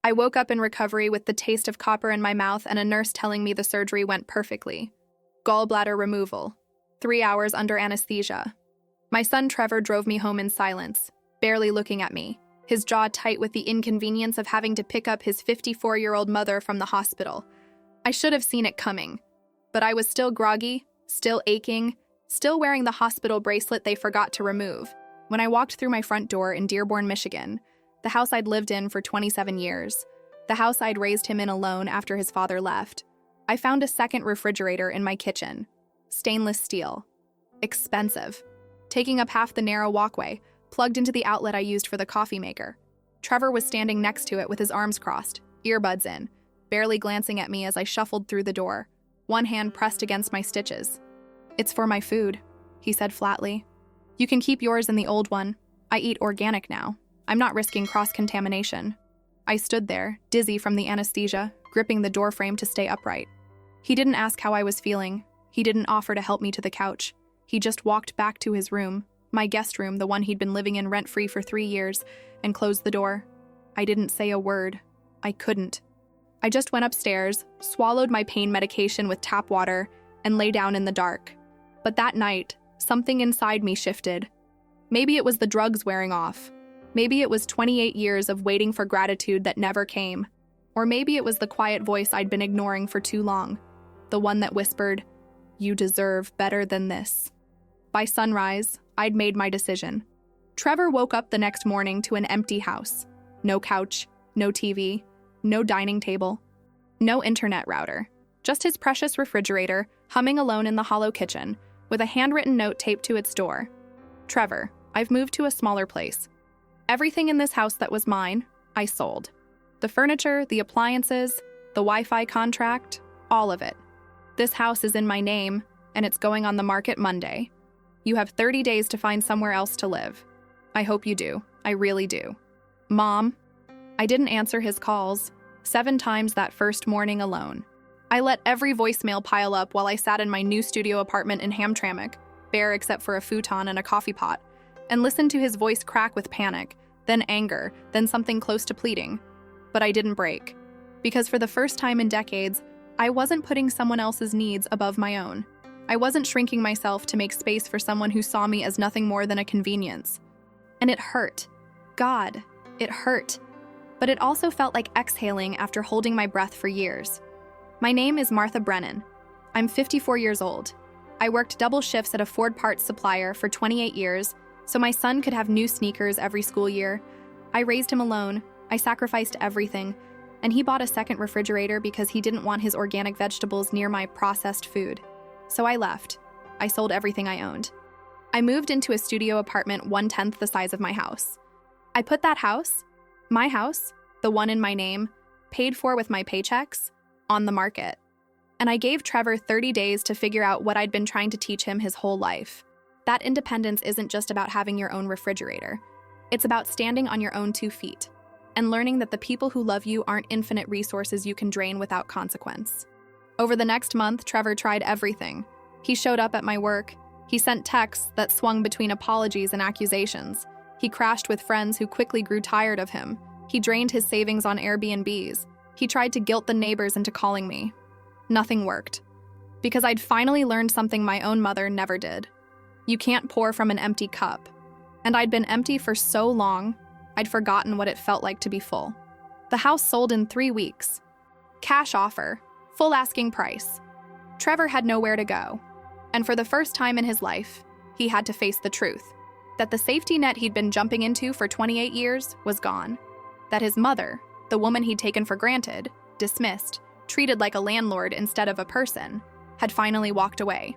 I woke up in recovery with the taste of copper in my mouth and a nurse telling me the surgery went perfectly. Gallbladder removal. 3 hours under anesthesia. My son Trevor drove me home in silence, barely looking at me, his jaw tight with the inconvenience of having to pick up his 54-year-old mother from the hospital. I should have seen it coming, but I was still groggy, still aching, still wearing the hospital bracelet they forgot to remove. When I walked through my front door in Dearborn, Michigan, the house I'd lived in for 27 years, the house I'd raised him in alone after his father left, I found a second refrigerator in my kitchen. Stainless steel. Expensive. Taking up half the narrow walkway, plugged into the outlet I used for the coffee maker. Trevor was standing next to it with his arms crossed, earbuds in, barely glancing at me as I shuffled through the door, one hand pressed against my stitches. "It's for my food," he said flatly. "You can keep yours in the old one. I eat organic now. I'm not risking cross-contamination." I stood there, dizzy from the anesthesia, gripping the doorframe to stay upright. He didn't ask how I was feeling. He didn't offer to help me to the couch. He just walked back to his room, my guest room, the one he'd been living in rent-free for 3 years, and closed the door. I didn't say a word. I couldn't. I just went upstairs, swallowed my pain medication with tap water, and lay down in the dark. But that night, something inside me shifted. Maybe it was the drugs wearing off. Maybe it was 28 years of waiting for gratitude that never came. Or maybe it was the quiet voice I'd been ignoring for too long. The one that whispered, "You deserve better than this." By sunrise, I'd made my decision. Trevor woke up the next morning to an empty house. No couch, no TV, no dining table, no internet router. Just his precious refrigerator, humming alone in the hollow kitchen, with a handwritten note taped to its door. "Trevor, I've moved to a smaller place. Everything in this house that was mine, I sold. The furniture, the appliances, the Wi-Fi contract, all of it. This house is in my name, and it's going on the market Monday. You have 30 days to find somewhere else to live. I hope you do. I really do. Mom." I didn't answer his calls, 7 times that first morning alone. I let every voicemail pile up while I sat in my new studio apartment in Hamtramck, bare except for a futon and a coffee pot, and listened to his voice crack with panic, then anger, then something close to pleading. But I didn't break, because for the first time in decades, I wasn't putting someone else's needs above my own. I wasn't shrinking myself to make space for someone who saw me as nothing more than a convenience. And it hurt. God, it hurt. But it also felt like exhaling after holding my breath for years. My name is Martha Brennan. I'm 54 years old. I worked double shifts at a Ford parts supplier for 28 years, so my son could have new sneakers every school year. I raised him alone. I sacrificed everything. And he bought a second refrigerator because he didn't want his organic vegetables near my processed food. So I left. I sold everything I owned. I moved into a studio apartment 1/10 the size of my house. I put that house, my house, the one in my name, paid for with my paychecks, on the market. And I gave Trevor 30 days to figure out what I'd been trying to teach him his whole life. That independence isn't just about having your own refrigerator. It's about standing on your own 2 feet and learning that the people who love you aren't infinite resources you can drain without consequence. Over the next month, Trevor tried everything. He showed up at my work. He sent texts that swung between apologies and accusations. He crashed with friends who quickly grew tired of him. He drained his savings on Airbnbs. He tried to guilt the neighbors into calling me. Nothing worked. Because I'd finally learned something my own mother never did. You can't pour from an empty cup. And I'd been empty for so long, I'd forgotten what it felt like to be full. The house sold in 3 weeks. Cash offer. Full asking price. Trevor had nowhere to go. And for the first time in his life, he had to face the truth. That the safety net he'd been jumping into for 28 years was gone. That his mother, the woman he'd taken for granted, dismissed, treated like a landlord instead of a person, had finally walked away.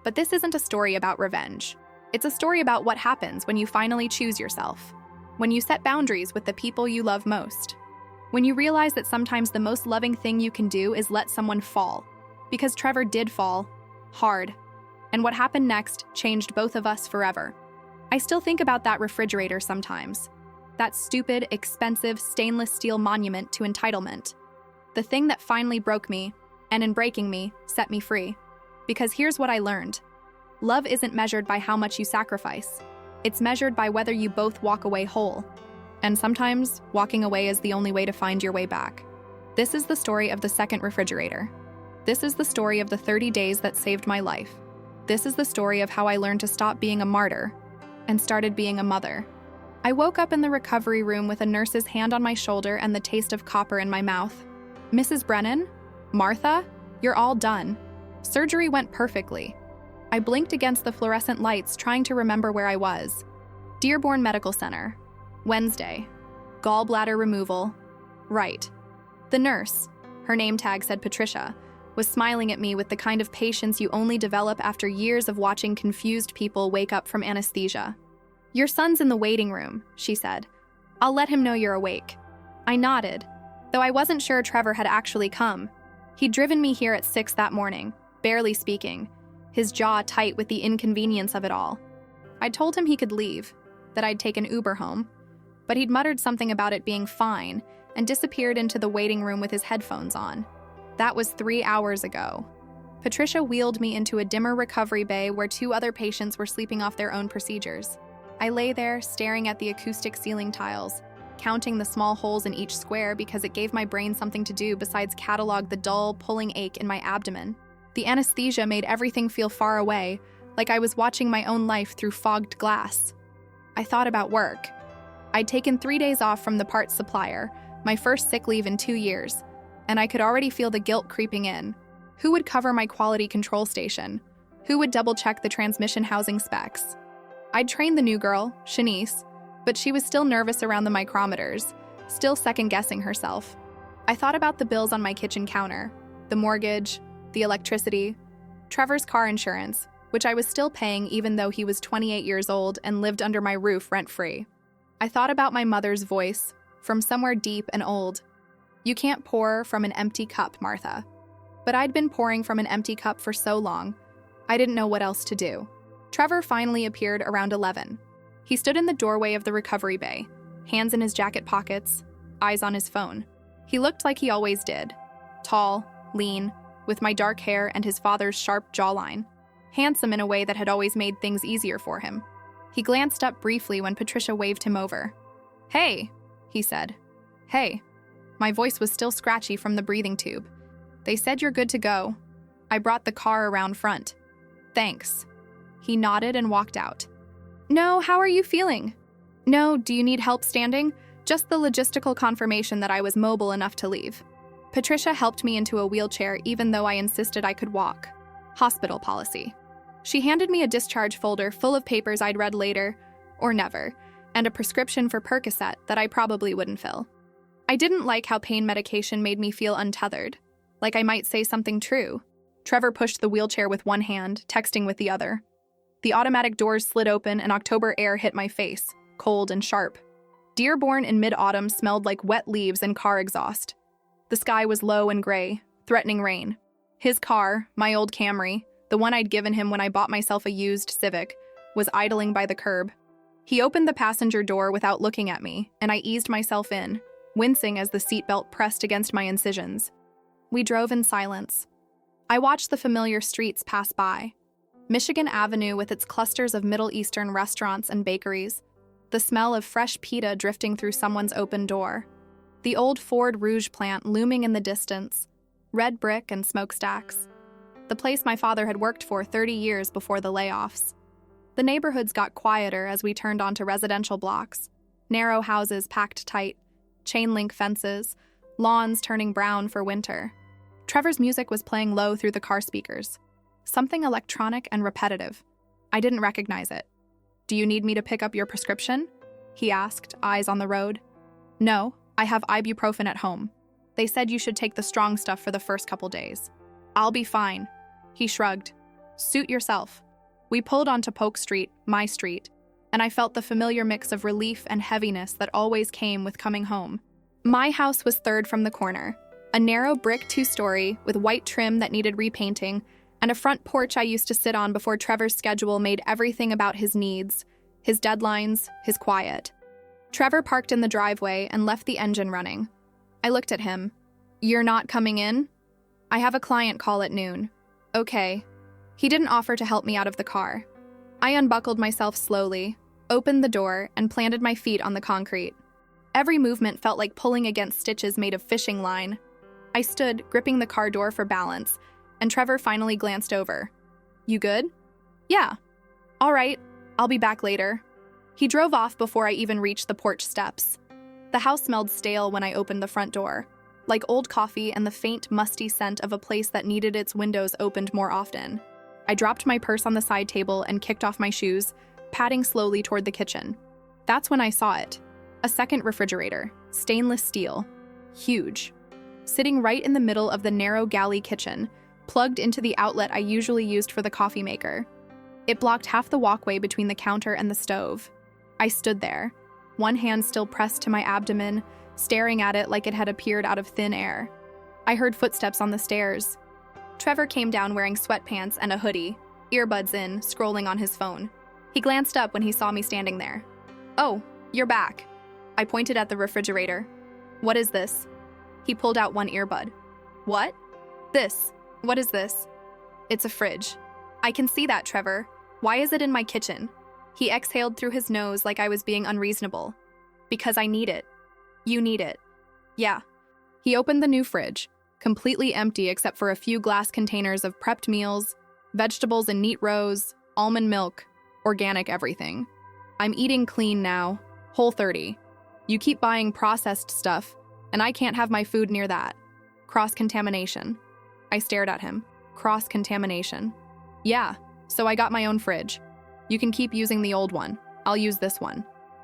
But this isn't a story about revenge. It's a story about what happens when you finally choose yourself. When you set boundaries with the people you love most. When you realize that sometimes the most loving thing you can do is let someone fall. Because Trevor did fall. Hard. And what happened next changed both of us forever. I still think about that refrigerator sometimes. That stupid, expensive, stainless steel monument to entitlement. The thing that finally broke me, and in breaking me, set me free. Because here's what I learned. Love isn't measured by how much you sacrifice. It's measured by whether you both walk away whole. And sometimes, walking away is the only way to find your way back. This is the story of the second refrigerator. This is the story of the 30 days that saved my life. This is the story of how I learned to stop being a martyr and started being a mother. I woke up in the recovery room with a nurse's hand on my shoulder and the taste of copper in my mouth. "Mrs. Brennan? Martha? You're all done. Surgery went perfectly." I blinked against the fluorescent lights, trying to remember where I was. Dearborn Medical Center. Wednesday. Gallbladder removal. Right. The nurse, her name tag said Patricia, was smiling at me with the kind of patience you only develop after years of watching confused people wake up from anesthesia. "Your son's in the waiting room," she said. "I'll let him know you're awake." I nodded, though I wasn't sure Trevor had actually come. He'd driven me here at 6 that morning, barely speaking, his jaw tight with the inconvenience of it all. I'd told him he could leave, that I'd take an Uber home, but he'd muttered something about it being fine and disappeared into the waiting room with his headphones on. That was 3 hours ago. Patricia wheeled me into a dimmer recovery bay where 2 other patients were sleeping off their own procedures. I lay there, staring at the acoustic ceiling tiles, counting the small holes in each square because it gave my brain something to do besides catalog the dull, pulling ache in my abdomen. The anesthesia made everything feel far away, like I was watching my own life through fogged glass. I thought about work. I'd taken 3 days off from the parts supplier, my first sick leave in 2 years, and I could already feel the guilt creeping in. Who would cover my quality control station? Who would double-check the transmission housing specs? I'd trained the new girl, Shanice, but she was still nervous around the micrometers, still second-guessing herself. I thought about the bills on my kitchen counter, the mortgage, the electricity, Trevor's car insurance, which I was still paying even though he was 28 years old and lived under my roof rent-free. I thought about my mother's voice, from somewhere deep and old. "You can't pour from an empty cup, Martha." But I'd been pouring from an empty cup for so long, I didn't know what else to do. Trevor finally appeared around 11. He stood in the doorway of the recovery bay, hands in his jacket pockets, eyes on his phone. He looked like he always did. Tall, lean, with my dark hair and his father's sharp jawline. Handsome in a way that had always made things easier for him. He glanced up briefly when Patricia waved him over. "Hey," he said. "Hey." My voice was still scratchy from the breathing tube. "They said you're good to go. I brought the car around front." "Thanks." He nodded and walked out. "No, how are you feeling?" "No, do you need help standing?" Just the logistical confirmation that I was mobile enough to leave. Patricia helped me into a wheelchair even though I insisted I could walk. Hospital policy. She handed me a discharge folder full of papers I'd read later, or never, and a prescription for Percocet that I probably wouldn't fill. I didn't like how pain medication made me feel untethered, like I might say something true. Trevor pushed the wheelchair with one hand, texting with the other. The automatic doors slid open and October air hit my face, cold and sharp. Dearborn in mid-autumn smelled like wet leaves and car exhaust. The sky was low and gray, threatening rain. His car, my old Camry, the one I'd given him when I bought myself a used Civic, was idling by the curb. He opened the passenger door without looking at me, and I eased myself in, wincing as the seatbelt pressed against my incisions. We drove in silence. I watched the familiar streets pass by. Michigan Avenue with its clusters of Middle Eastern restaurants and bakeries, the smell of fresh pita drifting through someone's open door, the old Ford Rouge plant looming in the distance, red brick and smokestacks, the place my father had worked for 30 years before the layoffs. The neighborhoods got quieter as we turned onto residential blocks, narrow houses packed tight, chain-link fences, lawns turning brown for winter. Trevor's music was playing low through the car speakers. Something electronic and repetitive. I didn't recognize it. "Do you need me to pick up your prescription?" he asked, eyes on the road. "No, I have ibuprofen at home. They said you should take the strong stuff for the first couple days." "I'll be fine." He shrugged. "Suit yourself." We pulled onto Polk Street, my street, and I felt the familiar mix of relief and heaviness that always came with coming home. My house was third from the corner, a narrow brick 2-story with white trim that needed repainting, and a front porch I used to sit on before Trevor's schedule made everything about his needs, his deadlines, his quiet. Trevor parked in the driveway and left the engine running. I looked at him. "You're not coming in?" "I have a client call at noon." "Okay." He didn't offer to help me out of the car. I unbuckled myself slowly, opened the door, and planted my feet on the concrete. Every movement felt like pulling against stitches made of fishing line. I stood, gripping the car door for balance, and Trevor finally glanced over. "You good?" "Yeah." "All right, I'll be back later." He drove off before I even reached the porch steps. The house smelled stale when I opened the front door, like old coffee and the faint, musty scent of a place that needed its windows opened more often. I dropped my purse on the side table and kicked off my shoes, padding slowly toward the kitchen. That's when I saw it. A second refrigerator, stainless steel, huge, sitting right in the middle of the narrow galley kitchen, plugged into the outlet I usually used for the coffee maker. It blocked half the walkway between the counter and the stove. I stood there, one hand still pressed to my abdomen, staring at it like it had appeared out of thin air. I heard footsteps on the stairs. Trevor came down wearing sweatpants and a hoodie, earbuds in, scrolling on his phone. He glanced up when he saw me standing there. "Oh, you're back." I pointed at the refrigerator. "What is this?" He pulled out one earbud. "What?" "This. What is this?" "It's a fridge." "I can see that, Trevor. Why is it in my kitchen?" He exhaled through his nose like I was being unreasonable. "Because I need it." "You need it." "Yeah." He opened the new fridge, completely empty except for a few glass containers of prepped meals, vegetables in neat rows, almond milk, organic everything. "I'm eating clean now, Whole30. You keep buying processed stuff, and I can't have my food near that. Cross-contamination." I stared at him. Cross-contamination. "Yeah, so I got my own fridge. You can keep using the old one. I'll use this one."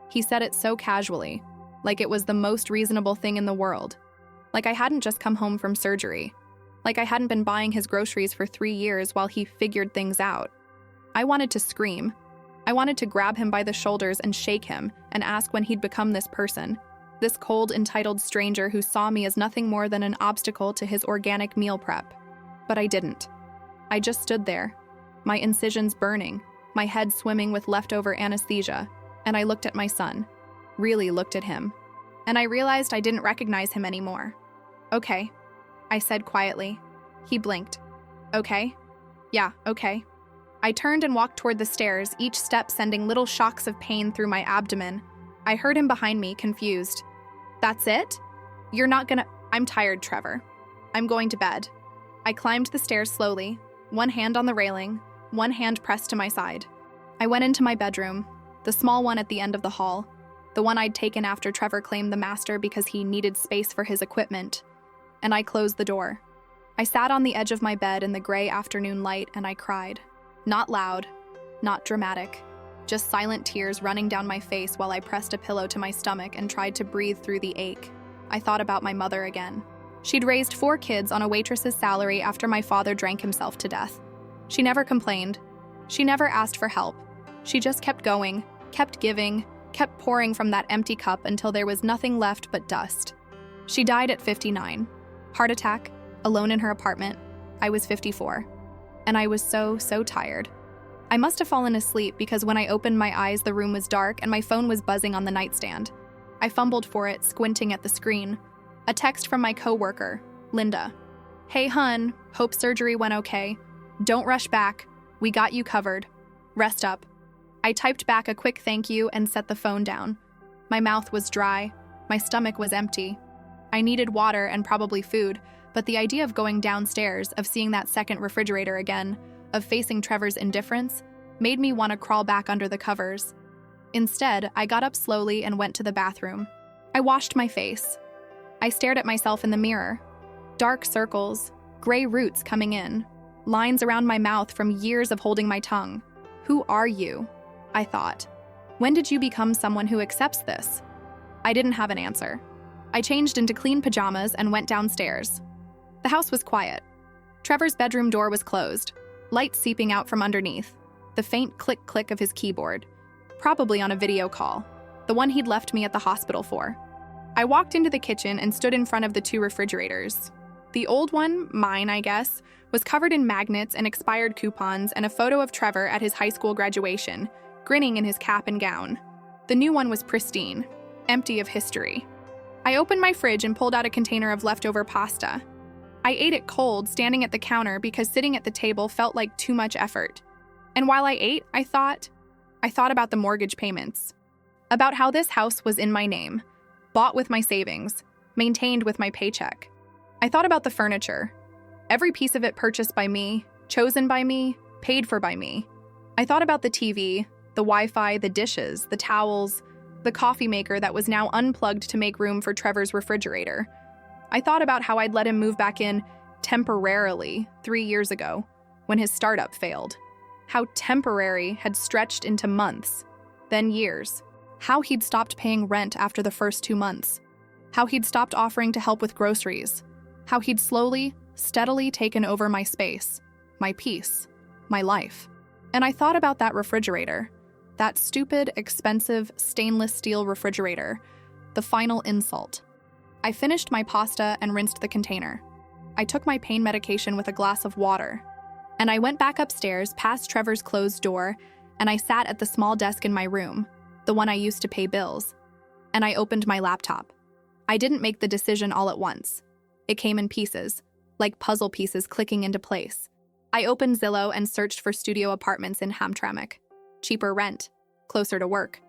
He said it so casually, like it was the most reasonable thing in the world. Like I hadn't just come home from surgery. Like I hadn't been buying his groceries for 3 years while he figured things out. I wanted to scream. I wanted to grab him by the shoulders and shake him and ask when he'd become this person, this cold, entitled stranger who saw me as nothing more than an obstacle to his organic meal prep. But I didn't. I just stood there, my incisions burning, my head swimming with leftover anesthesia, and I looked at my son. Really looked at him. And I realized I didn't recognize him anymore. "Okay," I said quietly. He blinked. "Okay?" "Yeah, okay." I turned and walked toward the stairs, each step sending little shocks of pain through my abdomen. I heard him behind me, confused. "That's it? You're not gonna—" "I'm tired, Trevor. I'm going to bed." I climbed the stairs slowly, one hand on the railing, one hand pressed to my side. I went into my bedroom, the small one at the end of the hall, the one I'd taken after Trevor claimed the master because he needed space for his equipment, and I closed the door. I sat on the edge of my bed in the gray afternoon light and I cried. Not loud, not dramatic, just silent tears running down my face while I pressed a pillow to my stomach and tried to breathe through the ache. I thought about my mother again. She'd raised 4 kids on a waitress's salary after my father drank himself to death. She never complained. She never asked for help. She just kept going, kept giving, kept pouring from that empty cup until there was nothing left but dust. She died at 59. Heart attack, alone in her apartment. I was 54. And I was so tired. I must have fallen asleep because when I opened my eyes, the room was dark and my phone was buzzing on the nightstand. I fumbled for it, squinting at the screen. A text from my coworker, Linda. "Hey hun, hope surgery went okay. Don't rush back. We got you covered. Rest up." I typed back a quick thank you and set the phone down. My mouth was dry. My stomach was empty. I needed water and probably food, but the idea of going downstairs, of seeing that second refrigerator again, of facing Trevor's indifference, made me want to crawl back under the covers. Instead, I got up slowly and went to the bathroom. I washed my face. I stared at myself in the mirror. Dark circles, gray roots coming in, lines around my mouth from years of holding my tongue. Who are you? I thought. When did you become someone who accepts this? I didn't have an answer. I changed into clean pajamas and went downstairs. The house was quiet. Trevor's bedroom door was closed, light seeping out from underneath, the faint click-click of his keyboard, probably on a video call, the one he'd left me at the hospital for. I walked into the kitchen and stood in front of the 2 refrigerators. The old one, mine I guess, was covered in magnets and expired coupons and a photo of Trevor at his high school graduation, grinning in his cap and gown. The new one was pristine, empty of history. I opened my fridge and pulled out a container of leftover pasta. I ate it cold, standing at the counter because sitting at the table felt like too much effort. And while I ate, I thought about the mortgage payments, about how this house was in my name, bought with my savings, maintained with my paycheck. I thought about the furniture. Every piece of it purchased by me, chosen by me, paid for by me. I thought about the TV, the Wi-Fi, the dishes, the towels, the coffee maker that was now unplugged to make room for Trevor's refrigerator. I thought about how I'd let him move back in temporarily 3 years ago when his startup failed. How temporary had stretched into months, then years. How he'd stopped paying rent after the first 2 months. How he'd stopped offering to help with groceries. How he'd slowly, steadily taken over my space, my peace, my life. And I thought about that refrigerator, that stupid, expensive, stainless steel refrigerator, the final insult. I finished my pasta and rinsed the container. I took my pain medication with a glass of water. And I went back upstairs past Trevor's closed door, and I sat at the small desk in my room, the one I used to pay bills. And I opened my laptop. I didn't make the decision all at once. It came in pieces, like puzzle pieces clicking into place. I opened Zillow and searched for studio apartments in Hamtramck. Cheaper rent, closer to work.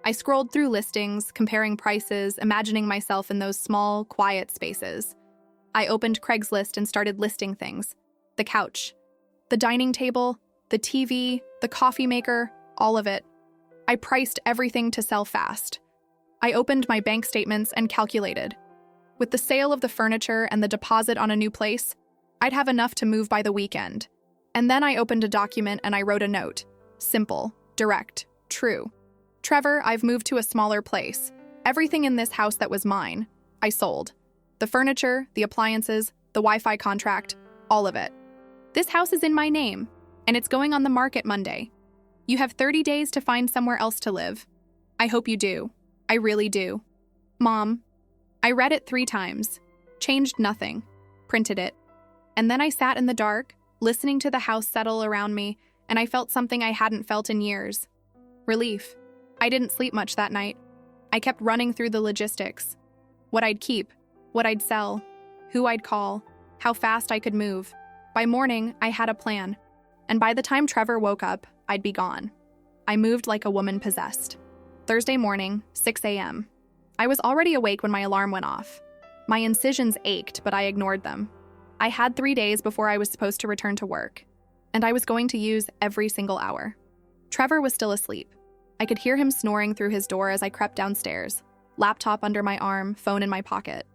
I scrolled through listings, comparing prices, imagining myself in those small, quiet spaces. I opened Craigslist and started listing things. The couch, the dining table, the TV, the coffee maker, all of it. I priced everything to sell fast. I opened my bank statements and calculated. With the sale of the furniture and the deposit on a new place, I'd have enough to move by the weekend. And then I opened a document and I wrote a note. Simple, direct, true. Trevor, I've moved to a smaller place. Everything in this house that was mine, I sold. The furniture, the appliances, the Wi-Fi contract, all of it. This house is in my name, and it's going on the market Monday. You have 30 days to find somewhere else to live. I hope you do. I really do. Mom. I read it 3 times, changed nothing, printed it. And then I sat in the dark, listening to the house settle around me, and I felt something I hadn't felt in years. Relief. I didn't sleep much that night. I kept running through the logistics. What I'd keep, what I'd sell, who I'd call, how fast I could move. By morning, I had a plan. And by the time Trevor woke up, I'd be gone. I moved like a woman possessed. Thursday morning, 6 a.m. I was already awake when my alarm went off. My incisions ached, but I ignored them. I had 3 days before I was supposed to return to work, and I was going to use every single hour. Trevor was still asleep. I could hear him snoring through his door as I crept downstairs, laptop under my arm, phone in my pocket.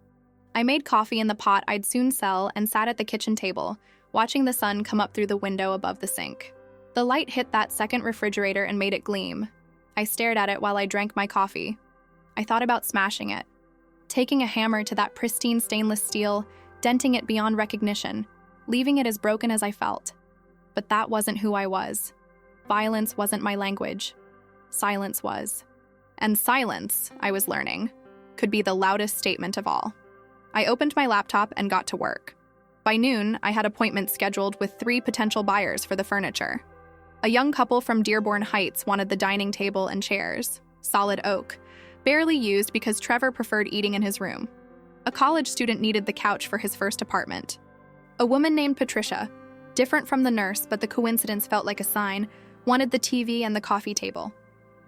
I made coffee in the pot I'd soon sell and sat at the kitchen table, watching the sun come up through the window above the sink. The light hit that second refrigerator and made it gleam. I stared at it while I drank my coffee. I thought about smashing it, taking a hammer to that pristine stainless steel, denting it beyond recognition, leaving it as broken as I felt. But that wasn't who I was. Violence wasn't my language. Silence was. And silence, I was learning, could be the loudest statement of all. I opened my laptop and got to work. By noon, I had appointments scheduled with 3 potential buyers for the furniture. A young couple from Dearborn Heights wanted the dining table and chairs, solid oak, barely used because Trevor preferred eating in his room. A college student needed the couch for his first apartment. A woman named Patricia, different from the nurse but the coincidence felt like a sign, wanted the TV and the coffee table.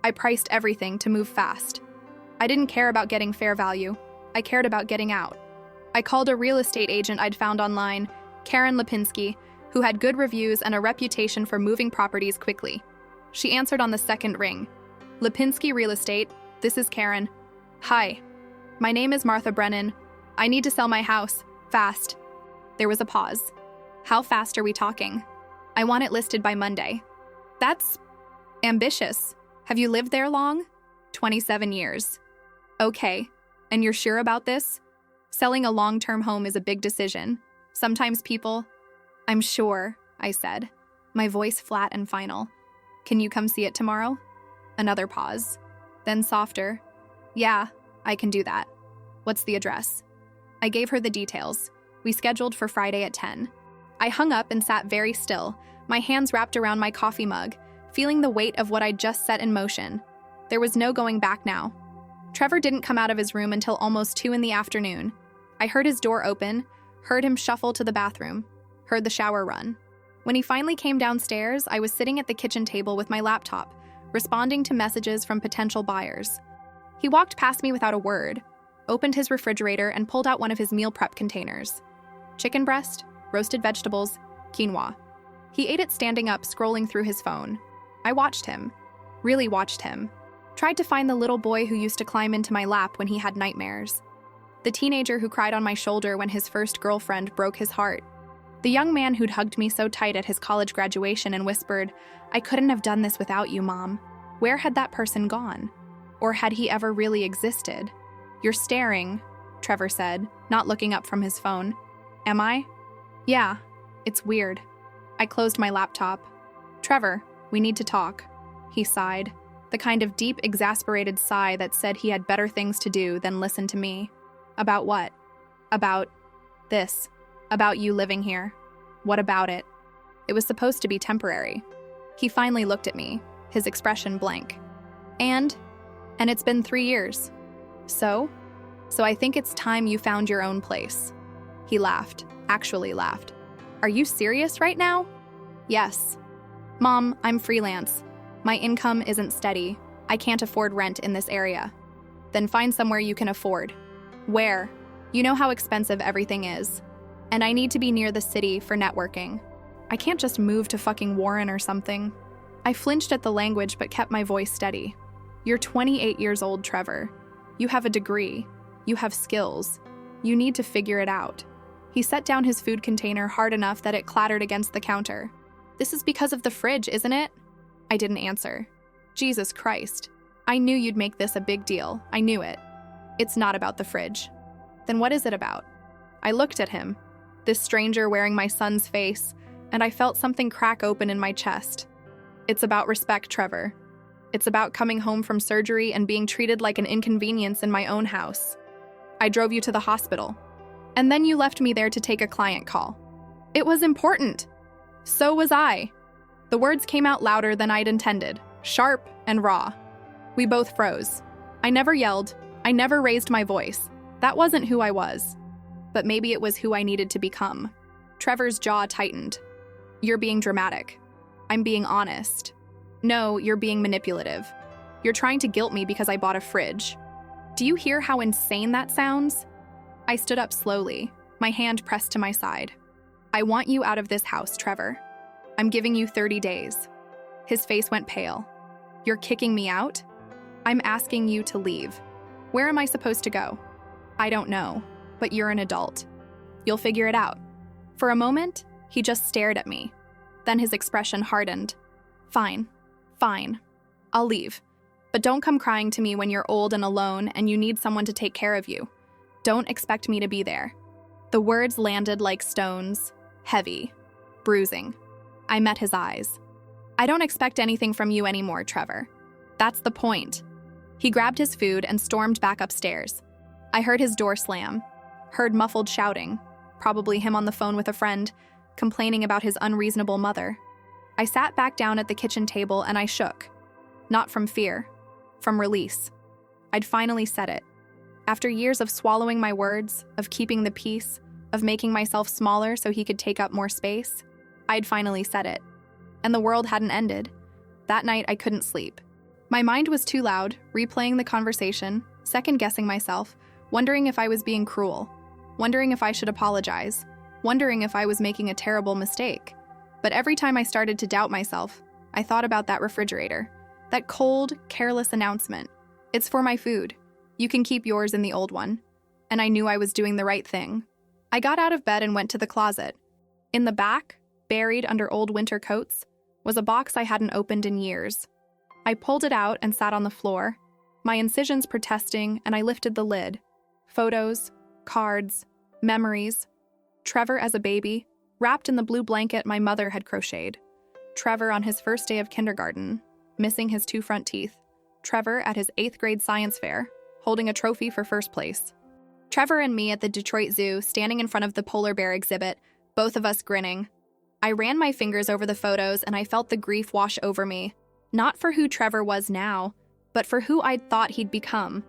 I priced everything to move fast. I didn't care about getting fair value. I cared about getting out. I called a real estate agent I'd found online, Karen Lipinski, who had good reviews and a reputation for moving properties quickly. She answered on the second ring. Lipinski Real Estate, this is Karen. Hi. My name is Martha Brennan. I need to sell my house, fast. There was a pause. How fast are we talking? I want it listed by Monday. That's ambitious. Have you lived there long? 27 years. Okay. And you're sure about this? Selling a long-term home is a big decision. Sometimes people... I'm sure, I said, my voice flat and final. Can you come see it tomorrow? Another pause. Then softer. Yeah, I can do that. What's the address? I gave her the details. We scheduled for Friday at 10. I hung up and sat very still, my hands wrapped around my coffee mug, feeling the weight of what I'd just set in motion. There was no going back now. Trevor didn't come out of his room until almost 2 in the afternoon. I heard his door open, heard him shuffle to the bathroom, heard the shower run. When he finally came downstairs, I was sitting at the kitchen table with my laptop, responding to messages from potential buyers. He walked past me without a word, opened his refrigerator, and pulled out one of his meal prep containers. Chicken breast, roasted vegetables, quinoa. He ate it standing up, scrolling through his phone. I watched him. Really watched him. Tried to find the little boy who used to climb into my lap when he had nightmares. The teenager who cried on my shoulder when his first girlfriend broke his heart. The young man who'd hugged me so tight at his college graduation and whispered, "I couldn't have done this without you, Mom." Where had that person gone? Or had he ever really existed? "You're staring," Trevor said, not looking up from his phone. "Am I?" "Yeah, it's weird." I closed my laptop. "Trevor, we need to talk." He sighed, the kind of deep, exasperated sigh that said he had better things to do than listen to me. "About what?" "About this. About you living here." "What about it?" It was supposed to be temporary. He finally looked at me, his expression blank. And it's been 3 years. So I think it's time you found your own place." He laughed, actually laughed. "Are you serious right now?" "Yes. Mom, I'm freelance. My income isn't steady. I can't afford rent in this area." "Then find somewhere you can afford." "Where?" "You know how expensive everything is. And I need to be near the city for networking. I can't just move to fucking Warren or something." I flinched at the language but kept my voice steady. "You're 28 years old, Trevor. You have a degree. You have skills. You need to figure it out." He set down his food container hard enough that it clattered against the counter. "This is because of the fridge, isn't it?" I didn't answer. Jesus Christ. I knew you'd make this a big deal. I knew it. "It's not about the fridge." "Then what is it about?" I looked at him, this stranger wearing my son's face, and I felt something crack open in my chest. "It's about respect, Trevor. It's about coming home from surgery and being treated like an inconvenience in my own house. I drove you to the hospital. And then you left me there to take a client call. It was important. So was I." The words came out louder than I'd intended, sharp and raw. We both froze. I never yelled. I never raised my voice. That wasn't who I was. But maybe it was who I needed to become. Trevor's jaw tightened. "You're being dramatic." "I'm being honest." "No, you're being manipulative. You're trying to guilt me because I bought a fridge. Do you hear how insane that sounds?" I stood up slowly, my hand pressed to my side. "I want you out of this house, Trevor. I'm giving you 30 days. His face went pale. "You're kicking me out?" "I'm asking you to leave." "Where am I supposed to go?" "I don't know, but you're an adult. You'll figure it out." For a moment, he just stared at me. Then his expression hardened. Fine. I'll leave. But don't come crying to me when you're old and alone and you need someone to take care of you. Don't expect me to be there." The words landed like stones, heavy, bruising. I met his eyes. "I don't expect anything from you anymore, Trevor. That's the point." He grabbed his food and stormed back upstairs. I heard his door slam, heard muffled shouting, probably him on the phone with a friend, complaining about his unreasonable mother. I sat back down at the kitchen table and I shook. Not from fear, from release. I'd finally said it. After years of swallowing my words, of keeping the peace, of making myself smaller so he could take up more space, I'd finally said it. And the world hadn't ended. That night I couldn't sleep. My mind was too loud, replaying the conversation, second-guessing myself, wondering if I was being cruel, wondering if I should apologize, wondering if I was making a terrible mistake. But every time I started to doubt myself, I thought about that refrigerator, that cold, careless announcement. "It's for my food. You can keep yours in the old one." And I knew I was doing the right thing. I got out of bed and went to the closet. In the back, buried under old winter coats, was a box I hadn't opened in years. I pulled it out and sat on the floor, my incisions protesting, and I lifted the lid. Photos, cards, memories. Trevor as a baby, wrapped in the blue blanket my mother had crocheted. Trevor on his first day of kindergarten, missing his 2 front teeth. Trevor at his 8th grade science fair, holding a trophy for first place. Trevor and me at the Detroit Zoo, standing in front of the polar bear exhibit, both of us grinning. I ran my fingers over the photos and I felt the grief wash over me. Not for who Trevor was now, but for who I'd thought he'd become.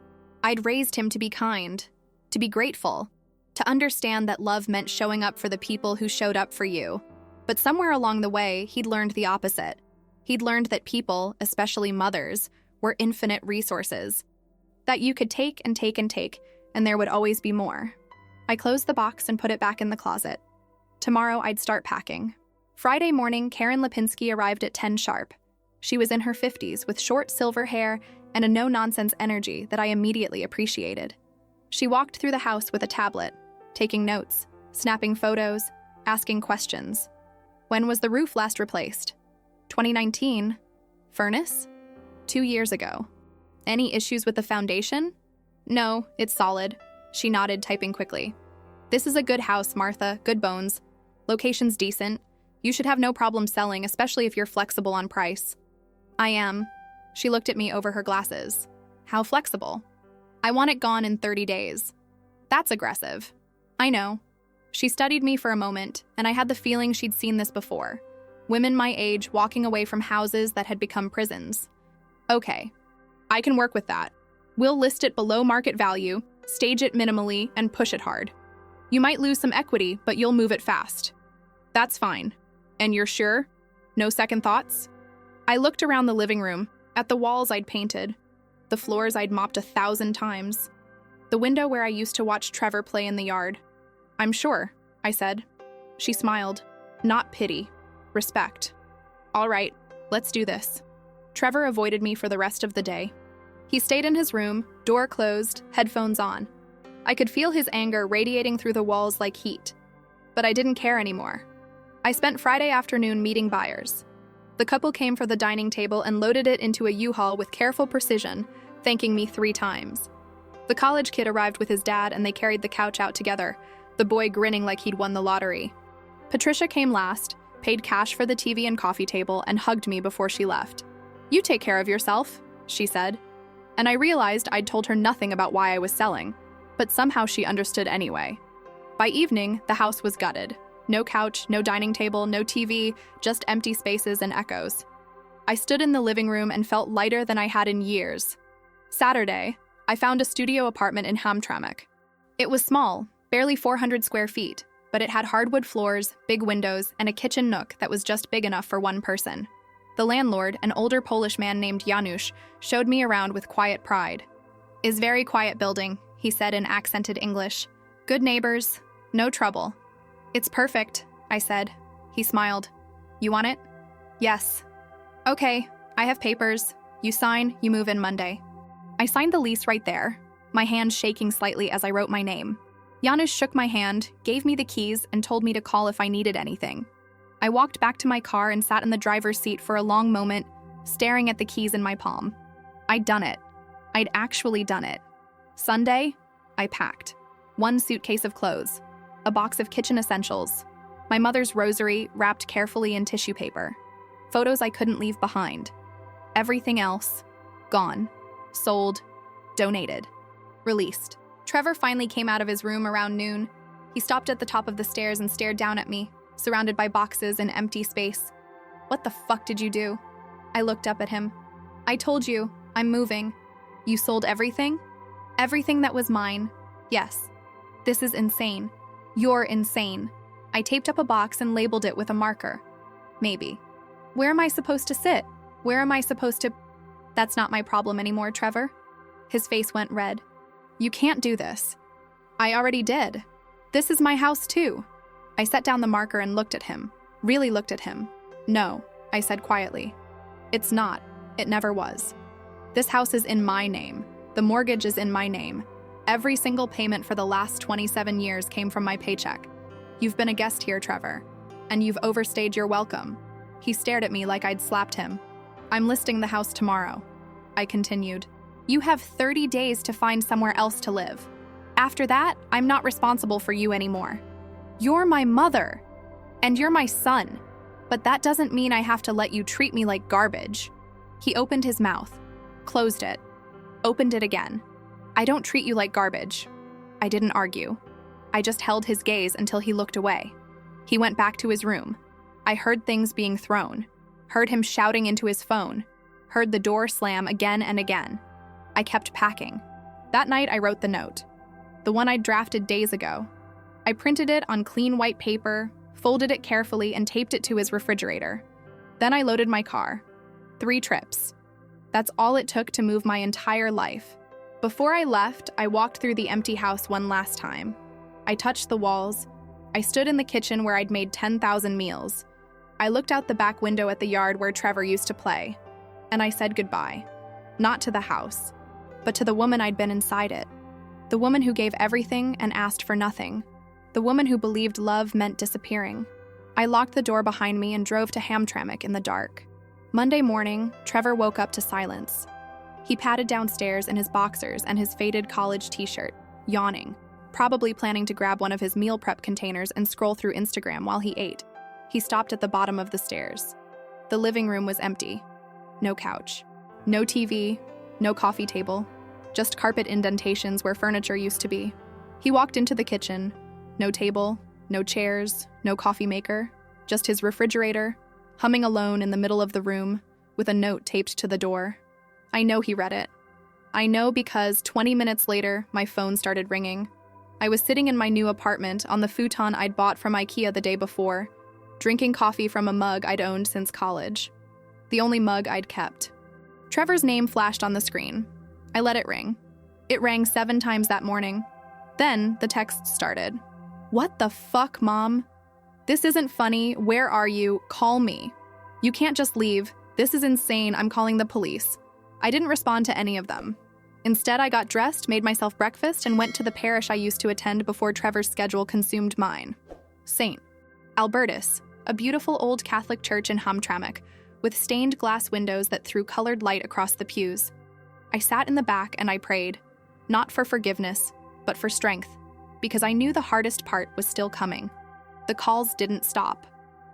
I'd raised him to be kind, to be grateful, to understand that love meant showing up for the people who showed up for you. But somewhere along the way, he'd learned the opposite. He'd learned that people, especially mothers, were infinite resources. That you could take and take and take, and there would always be more. I closed the box and put it back in the closet. Tomorrow, I'd start packing. Friday morning, Karen Lipinski arrived at 10 sharp. She was in her 50s with short silver hair and a no-nonsense energy that I immediately appreciated. She walked through the house with a tablet, taking notes, snapping photos, asking questions. When was the roof last replaced? 2019. Furnace? 2 years ago. Any issues with the foundation? No, it's solid. She nodded, typing quickly. This is a good house, Martha, good bones. Location's decent. You should have no problem selling, especially if you're flexible on price. I am. She looked at me over her glasses. How flexible? I want it gone in 30 days. That's aggressive. I know. She studied me for a moment, and I had the feeling she'd seen this before. Women my age walking away from houses that had become prisons. Okay, I can work with that. We'll list it below market value, stage it minimally, and push it hard. You might lose some equity, but you'll move it fast. That's fine. And you're sure? No second thoughts? I looked around the living room, at the walls I'd painted, the floors I'd mopped 1,000 times, the window where I used to watch Trevor play in the yard. I'm sure, I said. She smiled. Not pity. Respect. All right, let's do this. Trevor avoided me for the rest of the day. He stayed in his room, door closed, headphones on. I could feel his anger radiating through the walls like heat. But I didn't care anymore. I spent Friday afternoon meeting buyers. The couple came for the dining table and loaded it into a U-Haul with careful precision, thanking me 3 times. The college kid arrived with his dad and they carried the couch out together, the boy grinning like he'd won the lottery. Patricia came last, paid cash for the TV and coffee table, and hugged me before she left. You take care of yourself, she said. And I realized I'd told her nothing about why I was selling, but somehow she understood anyway. By evening, the house was gutted. No couch, no dining table, no TV, just empty spaces and echoes. I stood in the living room and felt lighter than I had in years. Saturday, I found a studio apartment in Hamtramck. It was small, barely 400 square feet, but it had hardwood floors, big windows, and a kitchen nook that was just big enough for one person. The landlord, an older Polish man named Janusz, showed me around with quiet pride. "Is very quiet building," he said in accented English. "Good neighbors, no trouble." "It's perfect," I said. He smiled. "You want it?" "Yes." "Okay, I have papers. You sign, you move in Monday." I signed the lease right there, my hand shaking slightly as I wrote my name. Janusz shook my hand, gave me the keys, and told me to call if I needed anything. I walked back to my car and sat in the driver's seat for a long moment, staring at the keys in my palm. I'd done it. I'd actually done it. Sunday, I packed. 1 suitcase of clothes, a box of kitchen essentials, my mother's rosary wrapped carefully in tissue paper, photos I couldn't leave behind. Everything else, gone, sold, donated, released. Trevor finally came out of his room around noon. He stopped at the top of the stairs and stared down at me, surrounded by boxes and empty space. "What the fuck did you do?" I looked up at him. "I told you, I'm moving." "You sold everything?" "Everything that was mine. Yes. This is insane. You're insane." I taped up a box and labeled it with a marker. Maybe. Where am I supposed to sit? Where am I supposed to... That's not my problem anymore, Trevor. His face went red. "You can't do this." "I already did. This is my house too." I set down the marker and looked at him. Really looked at him. "No," I said quietly. "It's not. It never was. This house is in my name. The mortgage is in my name. Every single payment for the last 27 years came from my paycheck. You've been a guest here, Trevor, and you've overstayed your welcome." He stared at me like I'd slapped him. "I'm listing the house tomorrow," I continued. "You have 30 days to find somewhere else to live. After that, I'm not responsible for you anymore. You're my mother, and you're my son, but that doesn't mean I have to let you treat me like garbage." He opened his mouth, closed it, opened it again. "I don't treat you like garbage." I didn't argue. I just held his gaze until he looked away. He went back to his room. I heard things being thrown, heard him shouting into his phone, heard the door slam again and again. I kept packing. That night I wrote the note, the one I'd drafted days ago. I printed it on clean white paper, folded it carefully, and taped it to his refrigerator. Then I loaded my car. 3 trips. That's all it took to move my entire life. Before I left, I walked through the empty house one last time. I touched the walls. I stood in the kitchen where I'd made 10,000 meals. I looked out the back window at the yard where Trevor used to play. And I said goodbye. Not to the house, but to the woman I'd been inside it. The woman who gave everything and asked for nothing. The woman who believed love meant disappearing. I locked the door behind me and drove to Hamtramck in the dark. Monday morning, Trevor woke up to silence. He padded downstairs in his boxers and his faded college t-shirt, yawning, probably planning to grab one of his meal prep containers and scroll through Instagram while he ate. He stopped at the bottom of the stairs. The living room was empty. No couch. No TV. No coffee table. Just carpet indentations where furniture used to be. He walked into the kitchen. No table, no chairs, no coffee maker. Just his refrigerator, humming alone in the middle of the room, with a note taped to the door. I know he read it. I know because 20 minutes later, my phone started ringing. I was sitting in my new apartment on the futon I'd bought from IKEA the day before, drinking coffee from a mug I'd owned since college. The only mug I'd kept. Trevor's name flashed on the screen. I let it ring. It rang 7 times that morning. Then the text started. "What the fuck, Mom? This isn't funny. Where are you? Call me. You can't just leave. This is insane. I'm calling the police." I didn't respond to any of them. Instead, I got dressed, made myself breakfast, and went to the parish I used to attend before Trevor's schedule consumed mine. St. Albertus, a beautiful old Catholic church in Hamtramck, with stained glass windows that threw colored light across the pews. I sat in the back and I prayed, not for forgiveness, but for strength, because I knew the hardest part was still coming. The calls didn't stop.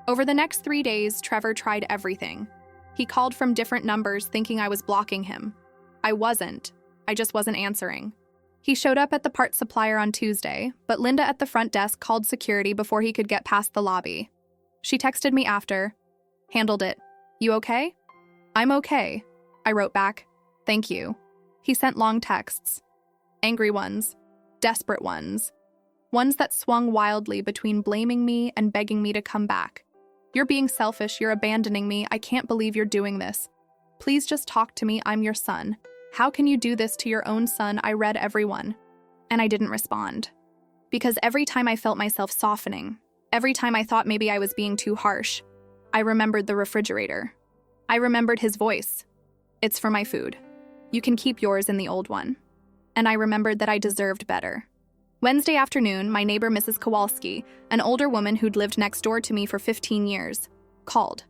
Over the next 3 days, Trevor tried everything. He called from different numbers thinking I was blocking him. I wasn't. I just wasn't answering. He showed up at the parts supplier on Tuesday, but Linda at the front desk called security before he could get past the lobby. She texted me after. "Handled it. You okay?" "I'm okay," I wrote back. "Thank you." He sent long texts. Angry ones. Desperate ones. Ones that swung wildly between blaming me and begging me to come back. "You're being selfish, you're abandoning me, I can't believe you're doing this. Please just talk to me, I'm your son. How can you do this to your own son?" I read every one. And I didn't respond. Because every time I felt myself softening, every time I thought maybe I was being too harsh, I remembered the refrigerator. I remembered his voice. "It's for my food. You can keep yours in the old one." And I remembered that I deserved better. Wednesday afternoon, my neighbor Mrs. Kowalski, an older woman who'd lived next door to me for 15 years, called.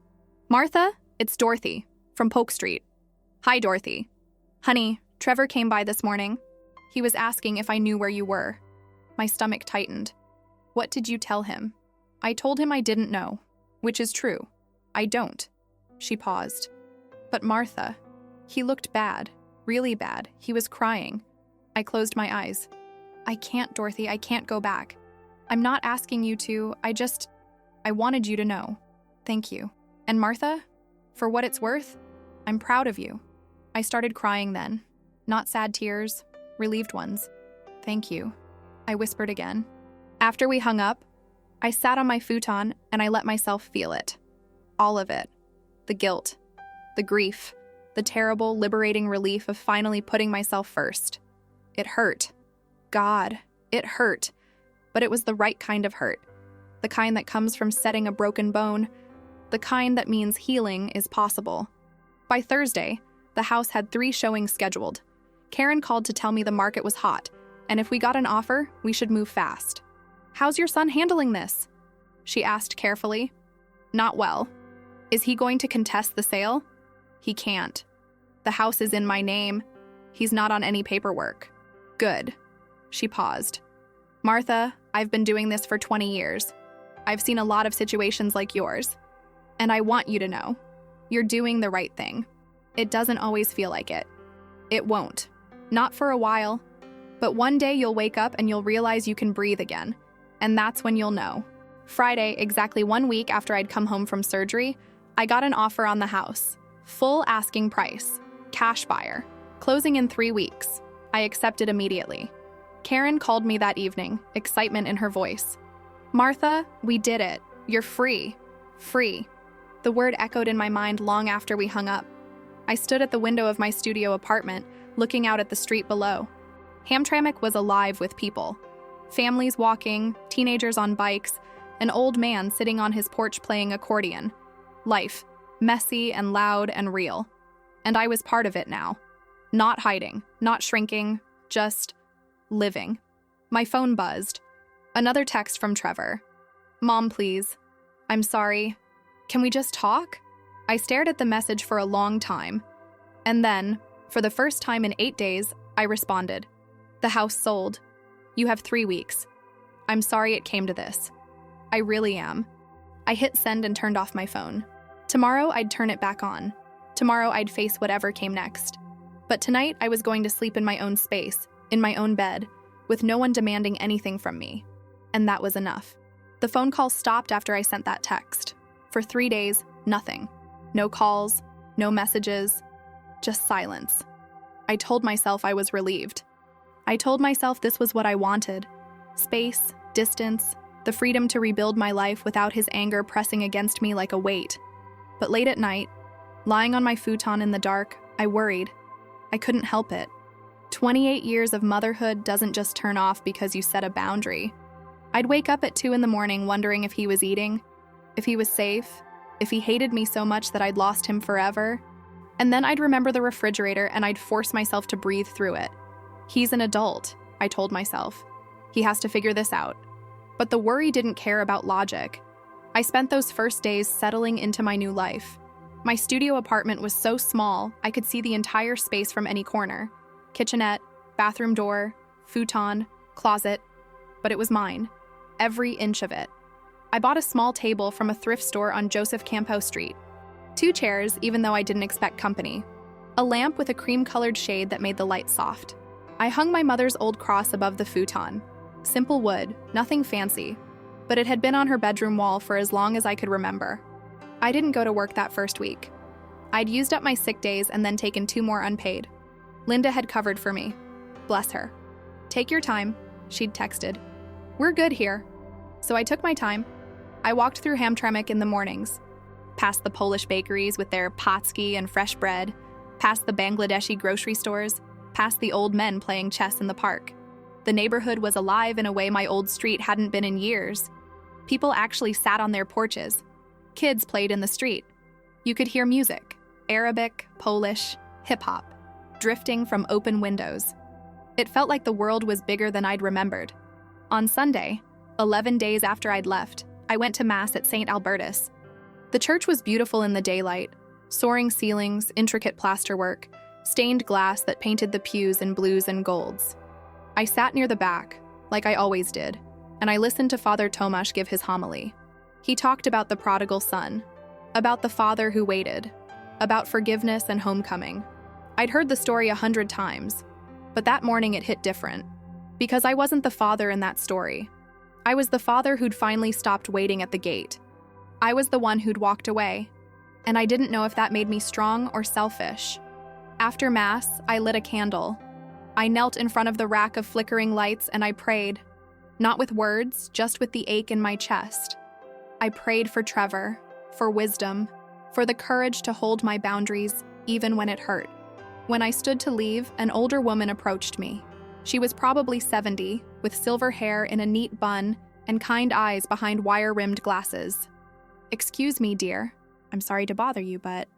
"Martha, it's Dorothy, from Polk Street." "Hi, Dorothy. Honey, Trevor came by this morning. He was asking if I knew where you were." My stomach tightened. "What did you tell him?" "I told him I didn't know, which is true. I don't." She paused. "But Martha, he looked bad, really bad. He was crying." I closed my eyes. "I can't, Dorothy, I can't go back. I'm not asking you to, I wanted you to know. Thank you. And Martha, for what it's worth, I'm proud of you." I started crying then. Not sad tears, relieved ones. "Thank you," I whispered again. After we hung up, I sat on my futon and I let myself feel it. All of it. The guilt, the grief, the terrible, liberating relief of finally putting myself first. It hurt. God, it hurt. But it was the right kind of hurt. The kind that comes from setting a broken bone. The kind that means healing is possible. By Thursday, the house had 3 showings scheduled. Karen called to tell me the market was hot, and if we got an offer, we should move fast. "How's your son handling this?" she asked carefully. "Not well." "Is he going to contest the sale?" "He can't. The house is in my name. He's not on any paperwork." "Good." She paused. "Martha, I've been doing this for 20 years. I've seen a lot of situations like yours. And I want you to know, you're doing the right thing. It doesn't always feel like it. It won't. Not for a while. But one day you'll wake up and you'll realize you can breathe again. And that's when you'll know." Friday, exactly 1 week after I'd come home from surgery, I got an offer on the house. Full asking price. Cash buyer. Closing in 3 weeks. I accepted immediately. Karen called me that evening, excitement in her voice. "Martha, we did it. You're free. Free." The word echoed in my mind long after we hung up. I stood at the window of my studio apartment, looking out at the street below. Hamtramck was alive with people. Families walking, teenagers on bikes, an old man sitting on his porch playing accordion. Life, messy and loud and real. And I was part of it now. Not hiding, not shrinking, just living. My phone buzzed. Another text from Trevor. "Mom, please. I'm sorry. Can we just talk?" I stared at the message for a long time. And then, for the first time in 8 days, I responded. "The house sold. You have 3 weeks. I'm sorry it came to this. I really am." I hit send and turned off my phone. Tomorrow, I'd turn it back on. Tomorrow, I'd face whatever came next. But tonight, I was going to sleep in my own space, in my own bed, with no one demanding anything from me. And that was enough. The phone call stopped after I sent that text. For 3 days, nothing. No calls, no messages, just silence. I told myself I was relieved. I told myself this was what I wanted. Space, distance, the freedom to rebuild my life without his anger pressing against me like a weight. But late at night, lying on my futon in the dark, I worried. I couldn't help it. 28 years of motherhood doesn't just turn off because you set a boundary. I'd wake up at 2 in the morning wondering if he was eating, if he was safe, if he hated me so much that I'd lost him forever. And then I'd remember the refrigerator and I'd force myself to breathe through it. He's an adult, I told myself. He has to figure this out. But the worry didn't care about logic. I spent those first days settling into my new life. My studio apartment was so small, I could see the entire space from any corner. Kitchenette, bathroom door, futon, closet. But it was mine. Every inch of it. I bought a small table from a thrift store on Joseph Campo Street. 2 chairs, even though I didn't expect company. A lamp with a cream-colored shade that made the light soft. I hung my mother's old cross above the futon. Simple wood, nothing fancy. But it had been on her bedroom wall for as long as I could remember. I didn't go to work that first week. I'd used up my sick days and then taken 2 more unpaid. Linda had covered for me. Bless her. "Take your time," she'd texted. "We're good here." So I took my time. I walked through Hamtramck in the mornings, past the Polish bakeries with their paczki and fresh bread, past the Bangladeshi grocery stores, past the old men playing chess in the park. The neighborhood was alive in a way my old street hadn't been in years. People actually sat on their porches. Kids played in the street. You could hear music, Arabic, Polish, hip-hop, drifting from open windows. It felt like the world was bigger than I'd remembered. On Sunday, 11 days after I'd left, I went to Mass at St. Albertus. The church was beautiful in the daylight, soaring ceilings, intricate plasterwork, stained glass that painted the pews in blues and golds. I sat near the back, like I always did, and I listened to Father Tomasz give his homily. He talked about the prodigal son, about the father who waited, about forgiveness and homecoming. I'd heard the story 100 times, but that morning it hit different, because I wasn't the father in that story. I was the father who'd finally stopped waiting at the gate. I was the one who'd walked away, and I didn't know if that made me strong or selfish. After Mass, I lit a candle. I knelt in front of the rack of flickering lights and I prayed, not with words, just with the ache in my chest. I prayed for Trevor, for wisdom, for the courage to hold my boundaries even when it hurt. When I stood to leave, an older woman approached me. She was probably 70, with silver hair in a neat bun and kind eyes behind wire-rimmed glasses. "Excuse me, dear. I'm sorry to bother you, but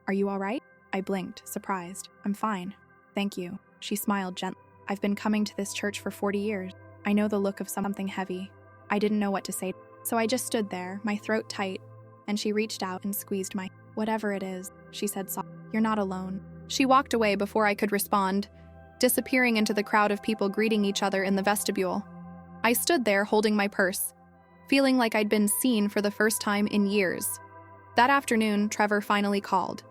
are you all right?" I blinked, surprised. "I'm fine. Thank you." She smiled gently. "I've been coming to this church for 40 years. I know the look of something heavy." I didn't know what to say, so I just stood there, my throat tight, and she reached out and squeezed my, "Whatever it is," she said softly. "You're not alone." She walked away before I could respond, disappearing into the crowd of people greeting each other in the vestibule. I stood there holding my purse, feeling like I'd been seen for the first time in years. That afternoon, Trevor finally called.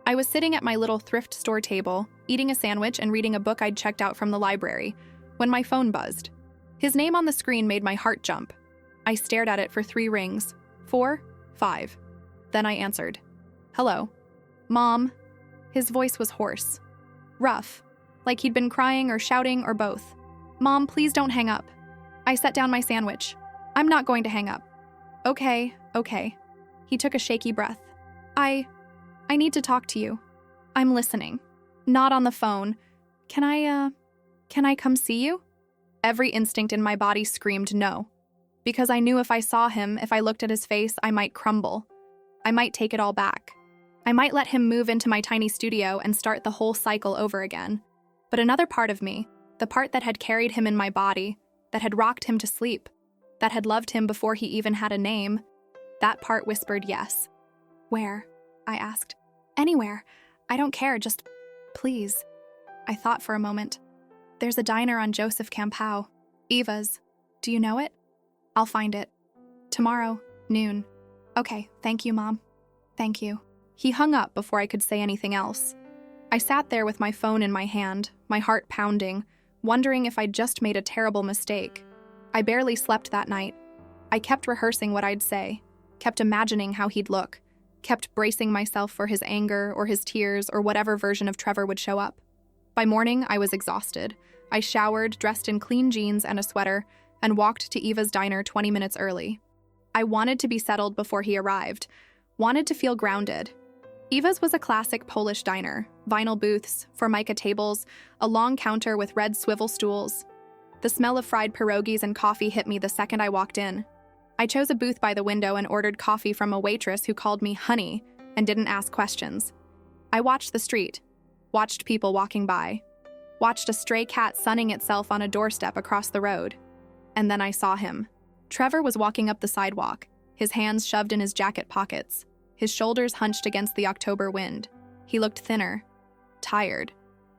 I was sitting at my little thrift store table, eating a sandwich and reading a book I'd checked out from the library, when my phone buzzed. His name on the screen made my heart jump. I stared at it for 3 rings, 4, 5. Then I answered. "Hello." "Mom." His voice was hoarse, rough, like he'd been crying or shouting or both. "Mom, please don't hang up." I set down my sandwich. "I'm not going to hang up." Okay. He took a shaky breath. I need to talk to you. I'm listening. Not on the phone, Can I come see you? Every instinct in my body screamed no. Because I knew if I saw him, if I looked at his face, I might crumble. I might take it all back. I might let him move into my tiny studio and start the whole cycle over again. But another part of me, the part that had carried him in my body, that had rocked him to sleep, that had loved him before he even had a name, that part whispered yes. Where? I asked. Anywhere. I don't care, just please. I thought for a moment. There's a diner on Joseph Campau. Eva's. Do you know it? I'll find it. Tomorrow, noon. Okay, thank you, Mom. Thank you. He hung up before I could say anything else. I sat there with my phone in my hand, my heart pounding, wondering if I'd just made a terrible mistake. I barely slept that night. I kept rehearsing what I'd say, kept imagining how he'd look, kept bracing myself for his anger or his tears or whatever version of Trevor would show up. By morning, I was exhausted. I showered, dressed in clean jeans and a sweater, and walked to Eva's diner 20 minutes early. I wanted to be settled before he arrived, wanted to feel grounded. Eva's was a classic Polish diner, vinyl booths, formica tables, a long counter with red swivel stools. The smell of fried pierogies and coffee hit me the second I walked in. I chose a booth by the window and ordered coffee from a waitress who called me honey and didn't ask questions. I watched the street, watched people walking by, watched a stray cat sunning itself on a doorstep across the road. And then I saw him. Trevor was walking up the sidewalk, his hands shoved in his jacket pockets, his shoulders hunched against the October wind. He looked thinner, tired.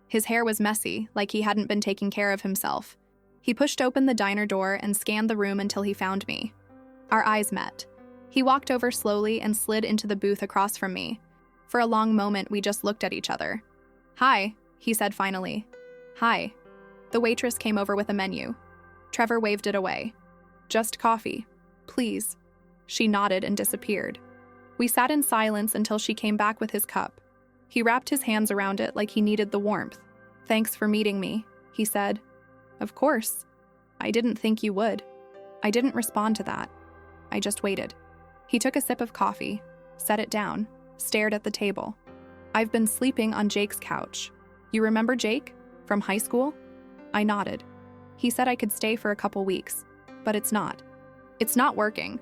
His hair was messy, like he hadn't been taking care of himself. He pushed open the diner door and scanned the room until he found me. Our eyes met. He walked over slowly and slid into the booth across from me. For a long moment, we just looked at each other. Hi, he said finally. Hi. The waitress came over with a menu. Trevor waved it away. Just coffee, please. She nodded and disappeared. We sat in silence until she came back with his cup. He wrapped his hands around it like he needed the warmth. Thanks for meeting me, he said. Of course. I didn't think you would. I didn't respond to that. I just waited. He took a sip of coffee, set it down, stared at the table. I've been sleeping on Jake's couch. You remember Jake? From high school? I nodded. He said I could stay for a couple weeks, but it's not. It's not working.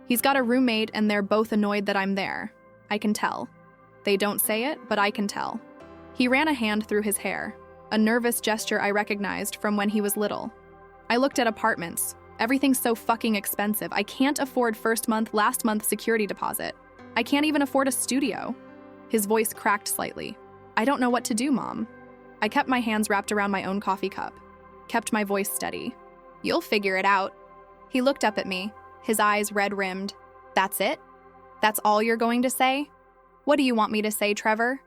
He's got a roommate and they're both annoyed that I'm there. I can tell. They don't say it, but I can tell. He ran a hand through his hair, a nervous gesture I recognized from when he was little. I looked at apartments. Everything's so fucking expensive. I can't afford last month's security deposit. I can't even afford a studio. His voice cracked slightly. I don't know what to do, Mom. I kept my hands wrapped around my own coffee cup, kept my voice steady. You'll figure it out. He looked up at me, his eyes red-rimmed. That's it? That's all you're going to say? What do you want me to say, Trevor?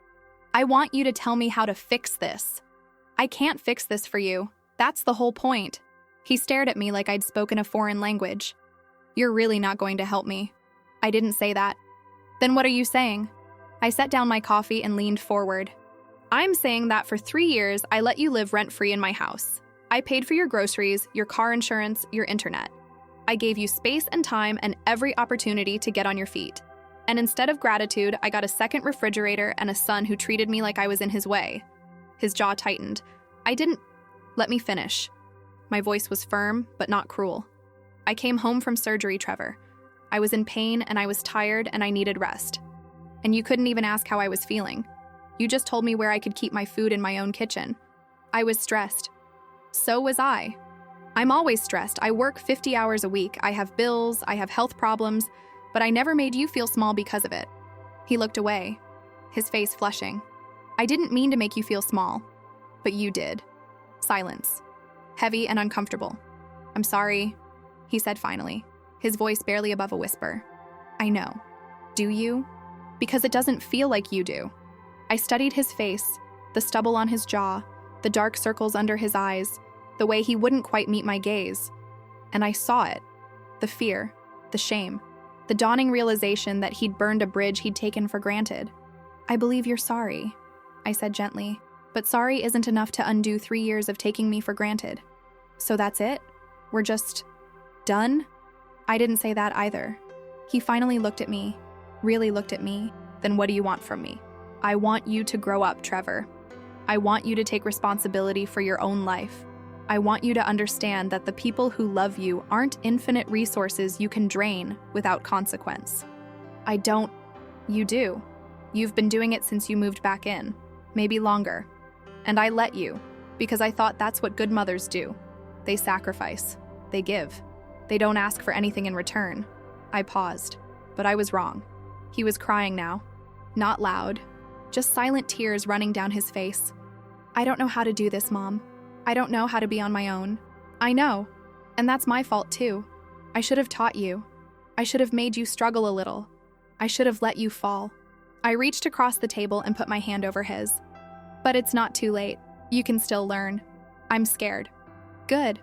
I want you to tell me how to fix this. I can't fix this for you. That's the whole point. He stared at me like I'd spoken a foreign language. You're really not going to help me. I didn't say that. Then what are you saying? I set down my coffee and leaned forward. I'm saying that for 3 years, I let you live rent-free in my house. I paid for your groceries, your car insurance, your internet. I gave you space and time and every opportunity to get on your feet. And instead of gratitude, I got a second refrigerator and a son who treated me like I was in his way. His jaw tightened. Let me finish. My voice was firm, but not cruel. I came home from surgery, Trevor. I was in pain and I was tired and I needed rest. And you couldn't even ask how I was feeling. You just told me where I could keep my food in my own kitchen. I was stressed. So was I. I'm always stressed. I work 50 hours a week. I have bills, I have health problems, but I never made you feel small because of it. He looked away, his face flushing. I didn't mean to make you feel small, but you did. Silence. Heavy and uncomfortable. I'm sorry, he said finally, his voice barely above a whisper. I know. Do you? Because it doesn't feel like you do. I studied his face, the stubble on his jaw, the dark circles under his eyes, the way he wouldn't quite meet my gaze. And I saw it. The fear, the shame, the dawning realization that he'd burned a bridge he'd taken for granted. I believe you're sorry, I said gently, but sorry isn't enough to undo 3 years of taking me for granted. So that's it? We're just done? I didn't say that either. He finally looked at me, really looked at me. Then what do you want from me? I want you to grow up, Trevor. I want you to take responsibility for your own life. I want you to understand that the people who love you aren't infinite resources you can drain without consequence. I don't. You do. You've been doing it since you moved back in, maybe longer. And I let you, because I thought that's what good mothers do. They sacrifice. They give. They don't ask for anything in return. I paused, but I was wrong. He was crying now. Not loud, just silent tears running down his face. I don't know how to do this, Mom. I don't know how to be on my own. I know, and that's my fault too. I should have taught you. I should have made you struggle a little. I should have let you fall. I reached across the table and put my hand over his. But it's not too late. You can still learn. I'm scared. Good.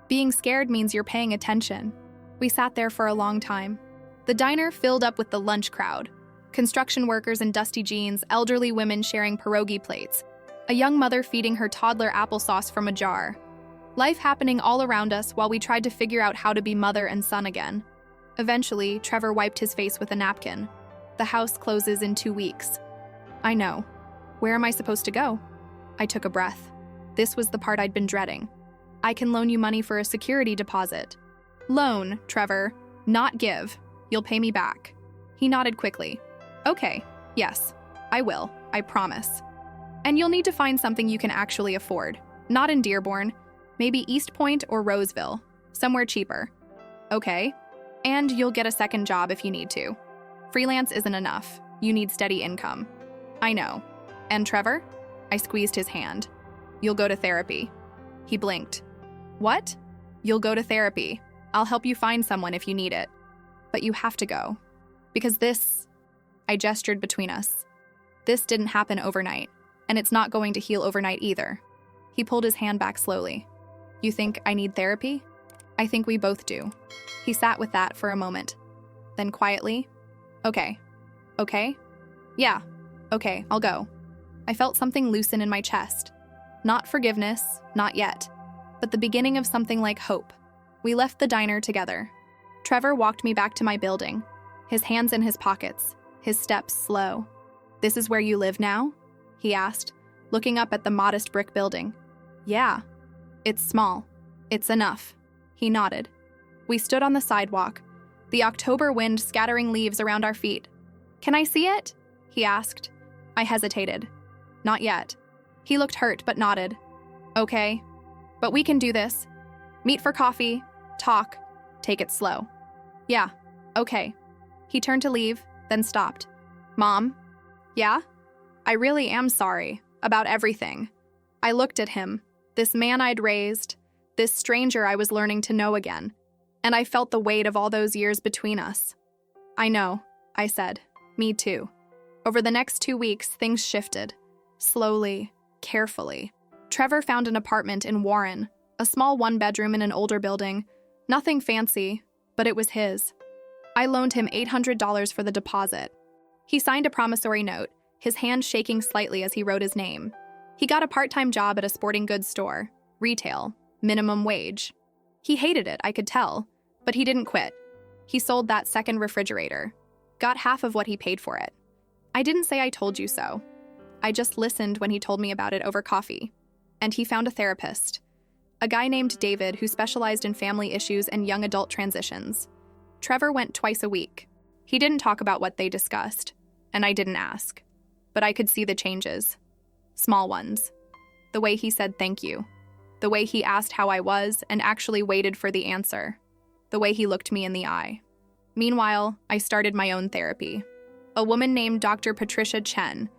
Being scared means you're paying attention. We sat there for a long time. The diner filled up with the lunch crowd. Construction workers in dusty jeans, elderly women sharing pierogi plates, a young mother feeding her toddler applesauce from a jar. Life happening all around us while we tried to figure out how to be mother and son again. Eventually, Trevor wiped his face with a napkin. The house closes in 2 weeks. I know. Where am I supposed to go? I took a breath. This was the part I'd been dreading. I can loan you money for a security deposit. Loan, Trevor, not give. You'll pay me back. He nodded quickly. Okay, yes, I will, I promise. And you'll need to find something you can actually afford. Not in Dearborn, maybe East Point or Roseville, somewhere cheaper. Okay, and you'll get a second job if you need to. Freelance isn't enough. You need steady income. I know. And Trevor? I squeezed his hand. You'll go to therapy. He blinked. What? You'll go to therapy. I'll help you find someone if you need it. But you have to go. Because this, I gestured between us. This didn't happen overnight, and it's not going to heal overnight either. He pulled his hand back slowly. You think I need therapy? I think we both do. He sat with that for a moment. Then quietly, okay. Okay? Yeah. Okay, I'll go. I felt something loosen in my chest. Not forgiveness, not yet, but the beginning of something like hope. We left the diner together. Trevor walked me back to my building, his hands in his pockets, his steps slow. This is where you live now? He asked, looking up at the modest brick building. Yeah. It's small. It's enough. He nodded. We stood on the sidewalk, the October wind scattering leaves around our feet. Can I see it? He asked. I hesitated. Not yet. He looked hurt but nodded. Okay. But we can do this. Meet for coffee. Talk. Take it slow. Yeah. Okay. He turned to leave, then stopped. Mom? Yeah? I really am sorry about everything. I looked at him, this man I'd raised, this stranger I was learning to know again, and I felt the weight of all those years between us. I know, I said. Me too. Over the next 2 weeks, things shifted. Slowly, carefully. Trevor found an apartment in Warren, a small one-bedroom in an older building. Nothing fancy, but it was his. I loaned him $800 for the deposit. He signed a promissory note, his hand shaking slightly as he wrote his name. He got a part-time job at a sporting goods store, retail, minimum wage. He hated it, I could tell, but he didn't quit. He sold that second refrigerator, got half of what he paid for it. I didn't say I told you so. I just listened when he told me about it over coffee. And he found a therapist, a guy named David who specialized in family issues and young adult transitions. Trevor went twice a week. He didn't talk about what they discussed, and I didn't ask. But I could see the changes. Small ones. The way he said thank you. The way he asked how I was and actually waited for the answer. The way he looked me in the eye. Meanwhile, I started my own therapy. A woman named Dr. Patricia Chen,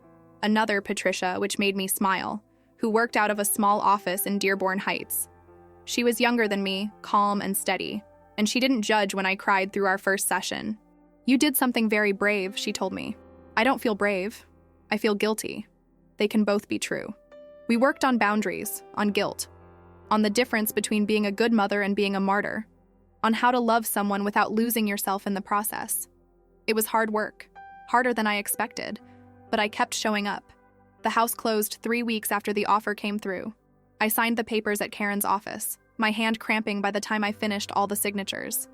another Patricia, which made me smile, who worked out of a small office in Dearborn Heights. She was younger than me, calm and steady, and she didn't judge when I cried through our first session. You did something very brave, she told me. I don't feel brave. I feel guilty. They can both be true. We worked on boundaries, on guilt, on the difference between being a good mother and being a martyr, on how to love someone without losing yourself in the process. It was hard work, harder than I expected, but I kept showing up. The house closed 3 weeks after the offer came through. I signed the papers at Karen's office, my hand cramping by the time I finished all the signatures.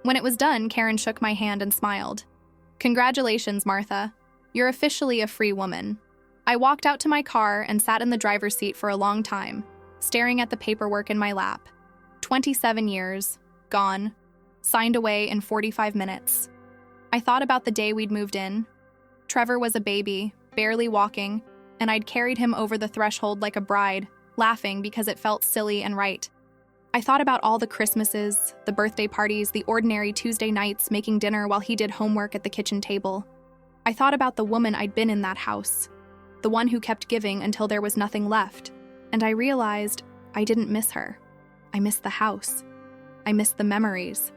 When it was done, Karen shook my hand and smiled. Congratulations, Martha. You're officially a free woman. I walked out to my car and sat in the driver's seat for a long time, staring at the paperwork in my lap. 27 years, gone, signed away in 45 minutes. I thought about the day we'd moved in. Trevor was a baby, barely walking, and I'd carried him over the threshold like a bride, laughing because it felt silly and right. I thought about all the Christmases, the birthday parties, the ordinary Tuesday nights making dinner while he did homework at the kitchen table. I thought about the woman I'd been in that house, the one who kept giving until there was nothing left, and I realized I didn't miss her. I missed the house. I missed the memories.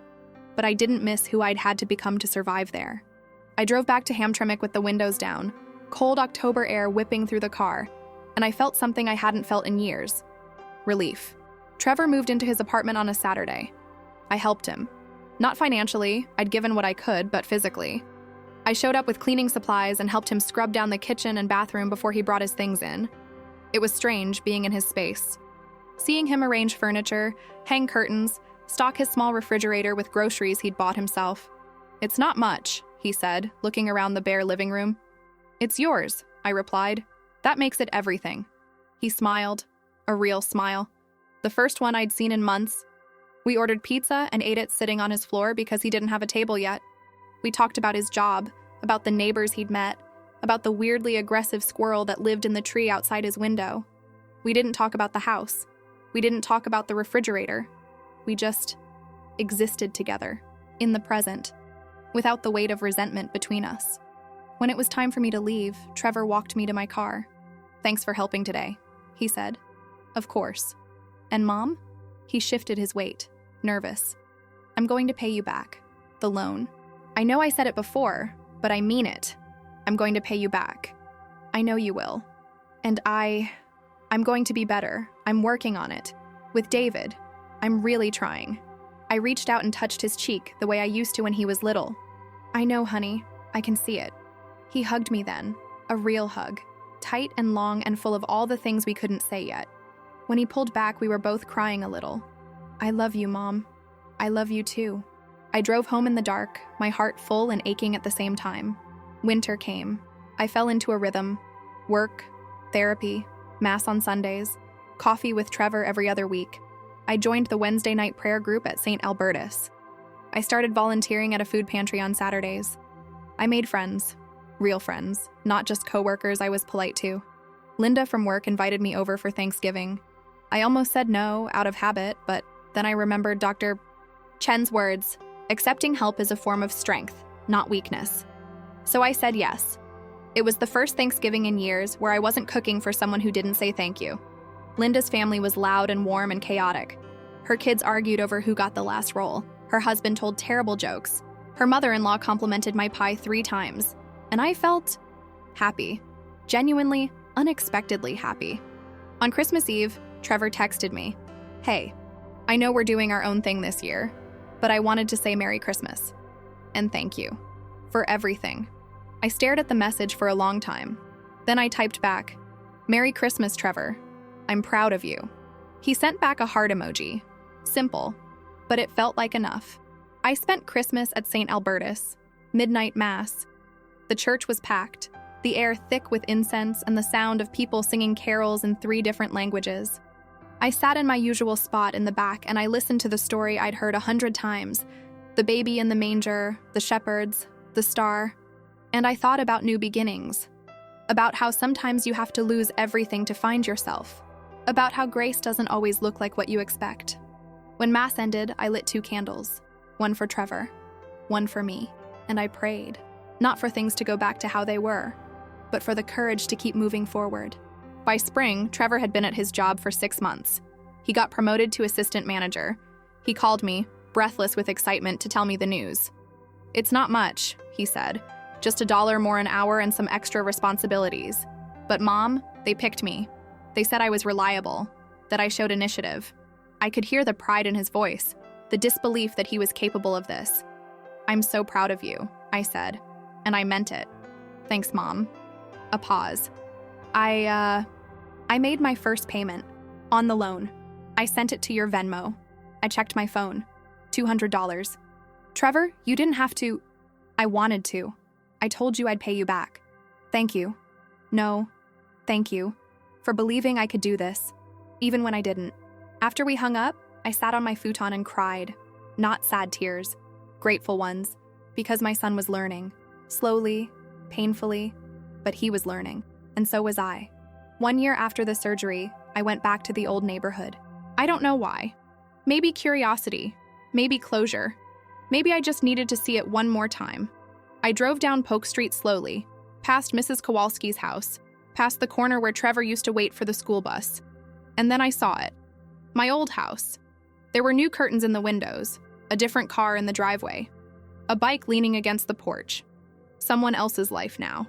But I didn't miss who I'd had to become to survive there. I drove back to Hamtramck with the windows down, cold October air whipping through the car, and I felt something I hadn't felt in years. Relief. Trevor moved into his apartment on a Saturday. I helped him. Not financially, I'd given what I could, but physically. I showed up with cleaning supplies and helped him scrub down the kitchen and bathroom before he brought his things in. It was strange being in his space. Seeing him arrange furniture, hang curtains, stock his small refrigerator with groceries he'd bought himself. "It's not much," he said, looking around the bare living room. "It's yours," I replied. "That makes it everything." He smiled, a real smile. The first one I'd seen in months. We ordered pizza and ate it sitting on his floor because he didn't have a table yet. We talked about his job, about the neighbors he'd met, about the weirdly aggressive squirrel that lived in the tree outside his window. We didn't talk about the house. We didn't talk about the refrigerator. We just existed together, in the present, without the weight of resentment between us. When it was time for me to leave, Trevor walked me to my car. "Thanks for helping today," he said. "Of course." "And Mom?" He shifted his weight, nervous. "I'm going to pay you back. The loan. I know I said it before, but I mean it. I'm going to pay you back. I know you will. And I'm going to be better. I'm working on it. With David. I'm really trying." I reached out and touched his cheek the way I used to when he was little. "I know, honey. I can see it." He hugged me then, a real hug, tight and long and full of all the things we couldn't say yet. When he pulled back, we were both crying a little. "I love you, Mom. I love you too." I drove home in the dark, my heart full and aching at the same time. Winter came. I fell into a rhythm. Work, therapy, Mass on Sundays, coffee with Trevor every other week. I joined the Wednesday night prayer group at St. Albertus. I started volunteering at a food pantry on Saturdays. I made friends, real friends, not just coworkers I was polite to. Linda from work invited me over for Thanksgiving. I almost said no, out of habit, but then I remembered Dr. Chen's words, "Accepting help is a form of strength, not weakness." So I said yes. It was the first Thanksgiving in years where I wasn't cooking for someone who didn't say thank you. Linda's family was loud and warm and chaotic. Her kids argued over who got the last roll. Her husband told terrible jokes. Her mother-in-law complimented my pie 3 times. And I felt happy. Genuinely, unexpectedly happy. On Christmas Eve, Trevor texted me, "Hey, I know we're doing our own thing this year, but I wanted to say Merry Christmas. And thank you. For everything." I stared at the message for a long time. Then I typed back, "Merry Christmas, Trevor. I'm proud of you." He sent back a heart emoji. Simple, but it felt like enough. I spent Christmas at St. Albertus, midnight mass. The church was packed, the air thick with incense and the sound of people singing carols in 3 different languages. I sat in my usual spot in the back and I listened to the story I'd heard 100 times. The baby in the manger, the shepherds, the star. And I thought about new beginnings. About how sometimes you have to lose everything to find yourself. About how grace doesn't always look like what you expect. When Mass ended, I lit 2 candles. One for Trevor, one for me. And I prayed. Not for things to go back to how they were, but for the courage to keep moving forward. By spring, Trevor had been at his job for 6 months. He got promoted to assistant manager. He called me, breathless with excitement, to tell me the news. "It's not much," he said. "Just $1 more an hour and some extra responsibilities. But Mom, they picked me. They said I was reliable, that I showed initiative." I could hear the pride in his voice, the disbelief that he was capable of this. "I'm so proud of you," I said, and I meant it. "Thanks, Mom." A pause. I made my first payment. On the loan. I sent it to your Venmo. I checked my phone. $200. "Trevor, you didn't have to." "I wanted to. I told you I'd pay you back." "Thank you." "No, Thank you for believing I could do this, even when I didn't. After we hung up, I sat on my futon and cried. Not sad tears, grateful ones, because my son was learning. Slowly, painfully, but he was learning, and so was I. 1 year after the surgery, I went back to the old neighborhood. I don't know why. Maybe curiosity, maybe closure. Maybe I just needed to see it one more time. I drove down Polk Street slowly, past Mrs. Kowalski's house, past the corner where Trevor used to wait for the school bus. And then I saw it. My old house. There were new curtains in the windows, a different car in the driveway, a bike leaning against the porch. Someone else's life now.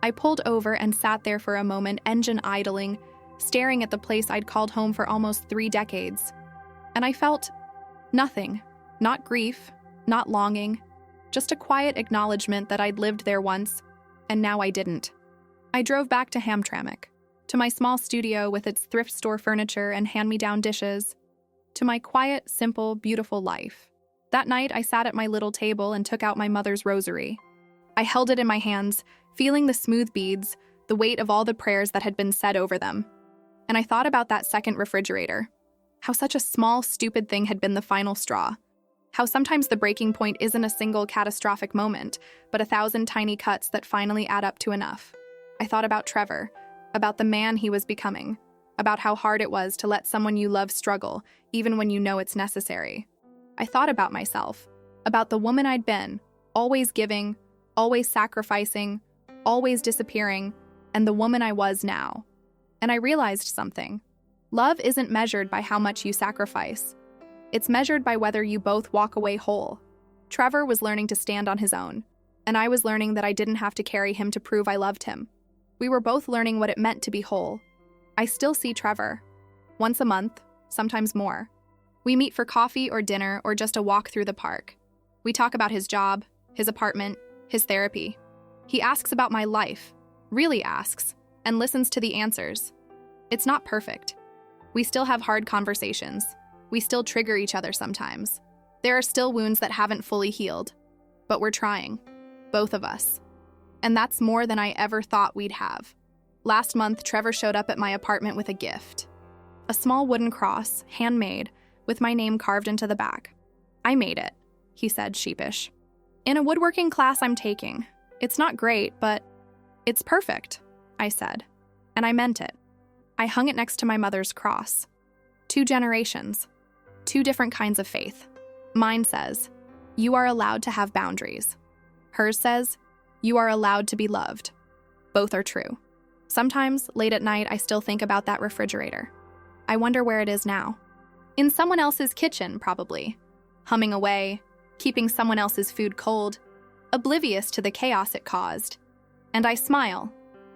I pulled over and sat there for a moment, engine idling, staring at the place I'd called home for almost 3 decades. And I felt nothing. Not grief, not longing, just a quiet acknowledgement that I'd lived there once, and now I didn't. I drove back to Hamtramck, to my small studio with its thrift store furniture and hand-me-down dishes, to my quiet, simple, beautiful life. That night, I sat at my little table and took out my mother's rosary. I held it in my hands, feeling the smooth beads, the weight of all the prayers that had been said over them. And I thought about that second refrigerator, how such a small, stupid thing had been the final straw, how sometimes the breaking point isn't a single catastrophic moment, but 1,000 tiny cuts that finally add up to enough. I thought about Trevor, about the man he was becoming, about how hard it was to let someone you love struggle, even when you know it's necessary. I thought about myself, about the woman I'd been, always giving, always sacrificing, always disappearing, and the woman I was now. And I realized something. Love isn't measured by how much you sacrifice. It's measured by whether you both walk away whole. Trevor was learning to stand on his own, and I was learning that I didn't have to carry him to prove I loved him. We were both learning what it meant to be whole. I still see Trevor. Once a month, sometimes more. We meet for coffee or dinner or just a walk through the park. We talk about his job, his apartment, his therapy. He asks about my life, really asks, and listens to the answers. It's not perfect. We still have hard conversations. We still trigger each other sometimes. There are still wounds that haven't fully healed. But we're trying. Both of us. And that's more than I ever thought we'd have. Last month, Trevor showed up at my apartment with a gift. A small wooden cross, handmade, with my name carved into the back. I made it, he said, sheepish. In a woodworking class I'm taking. It's not great, but it's perfect, I said. And I meant it. I hung it next to my mother's cross. 2 generations. 2 different kinds of faith. Mine says, you are allowed to have boundaries. Hers says, you are allowed to be loved. Both are true. Sometimes, late at night, I still think about that refrigerator. I wonder where it is now. In someone else's kitchen, probably. Humming away, keeping someone else's food cold, oblivious to the chaos it caused. And I smile,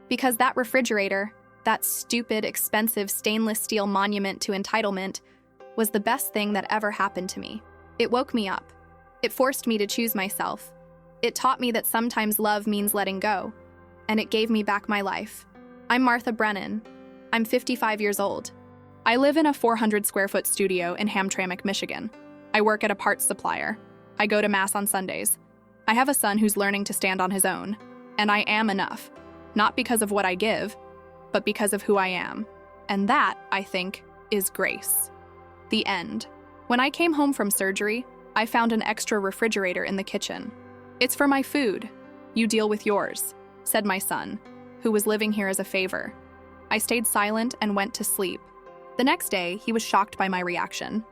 because that refrigerator, that stupid, expensive stainless steel monument to entitlement, was the best thing that ever happened to me. It woke me up. It forced me to choose myself. It taught me that sometimes love means letting go. And it gave me back my life. I'm Martha Brennan. I'm 55 years old. I live in a 400-square-foot studio in Hamtramck, Michigan. I work at a parts supplier. I go to Mass on Sundays. I have a son who's learning to stand on his own. And I am enough. Not because of what I give, but because of who I am. And that, I think, is grace. The end. When I came home from surgery, I found an extra refrigerator in the kitchen. It's for my food. You deal with yours, said my son, who was living here as a favor. I stayed silent and went to sleep. The next day, he was shocked by my reaction.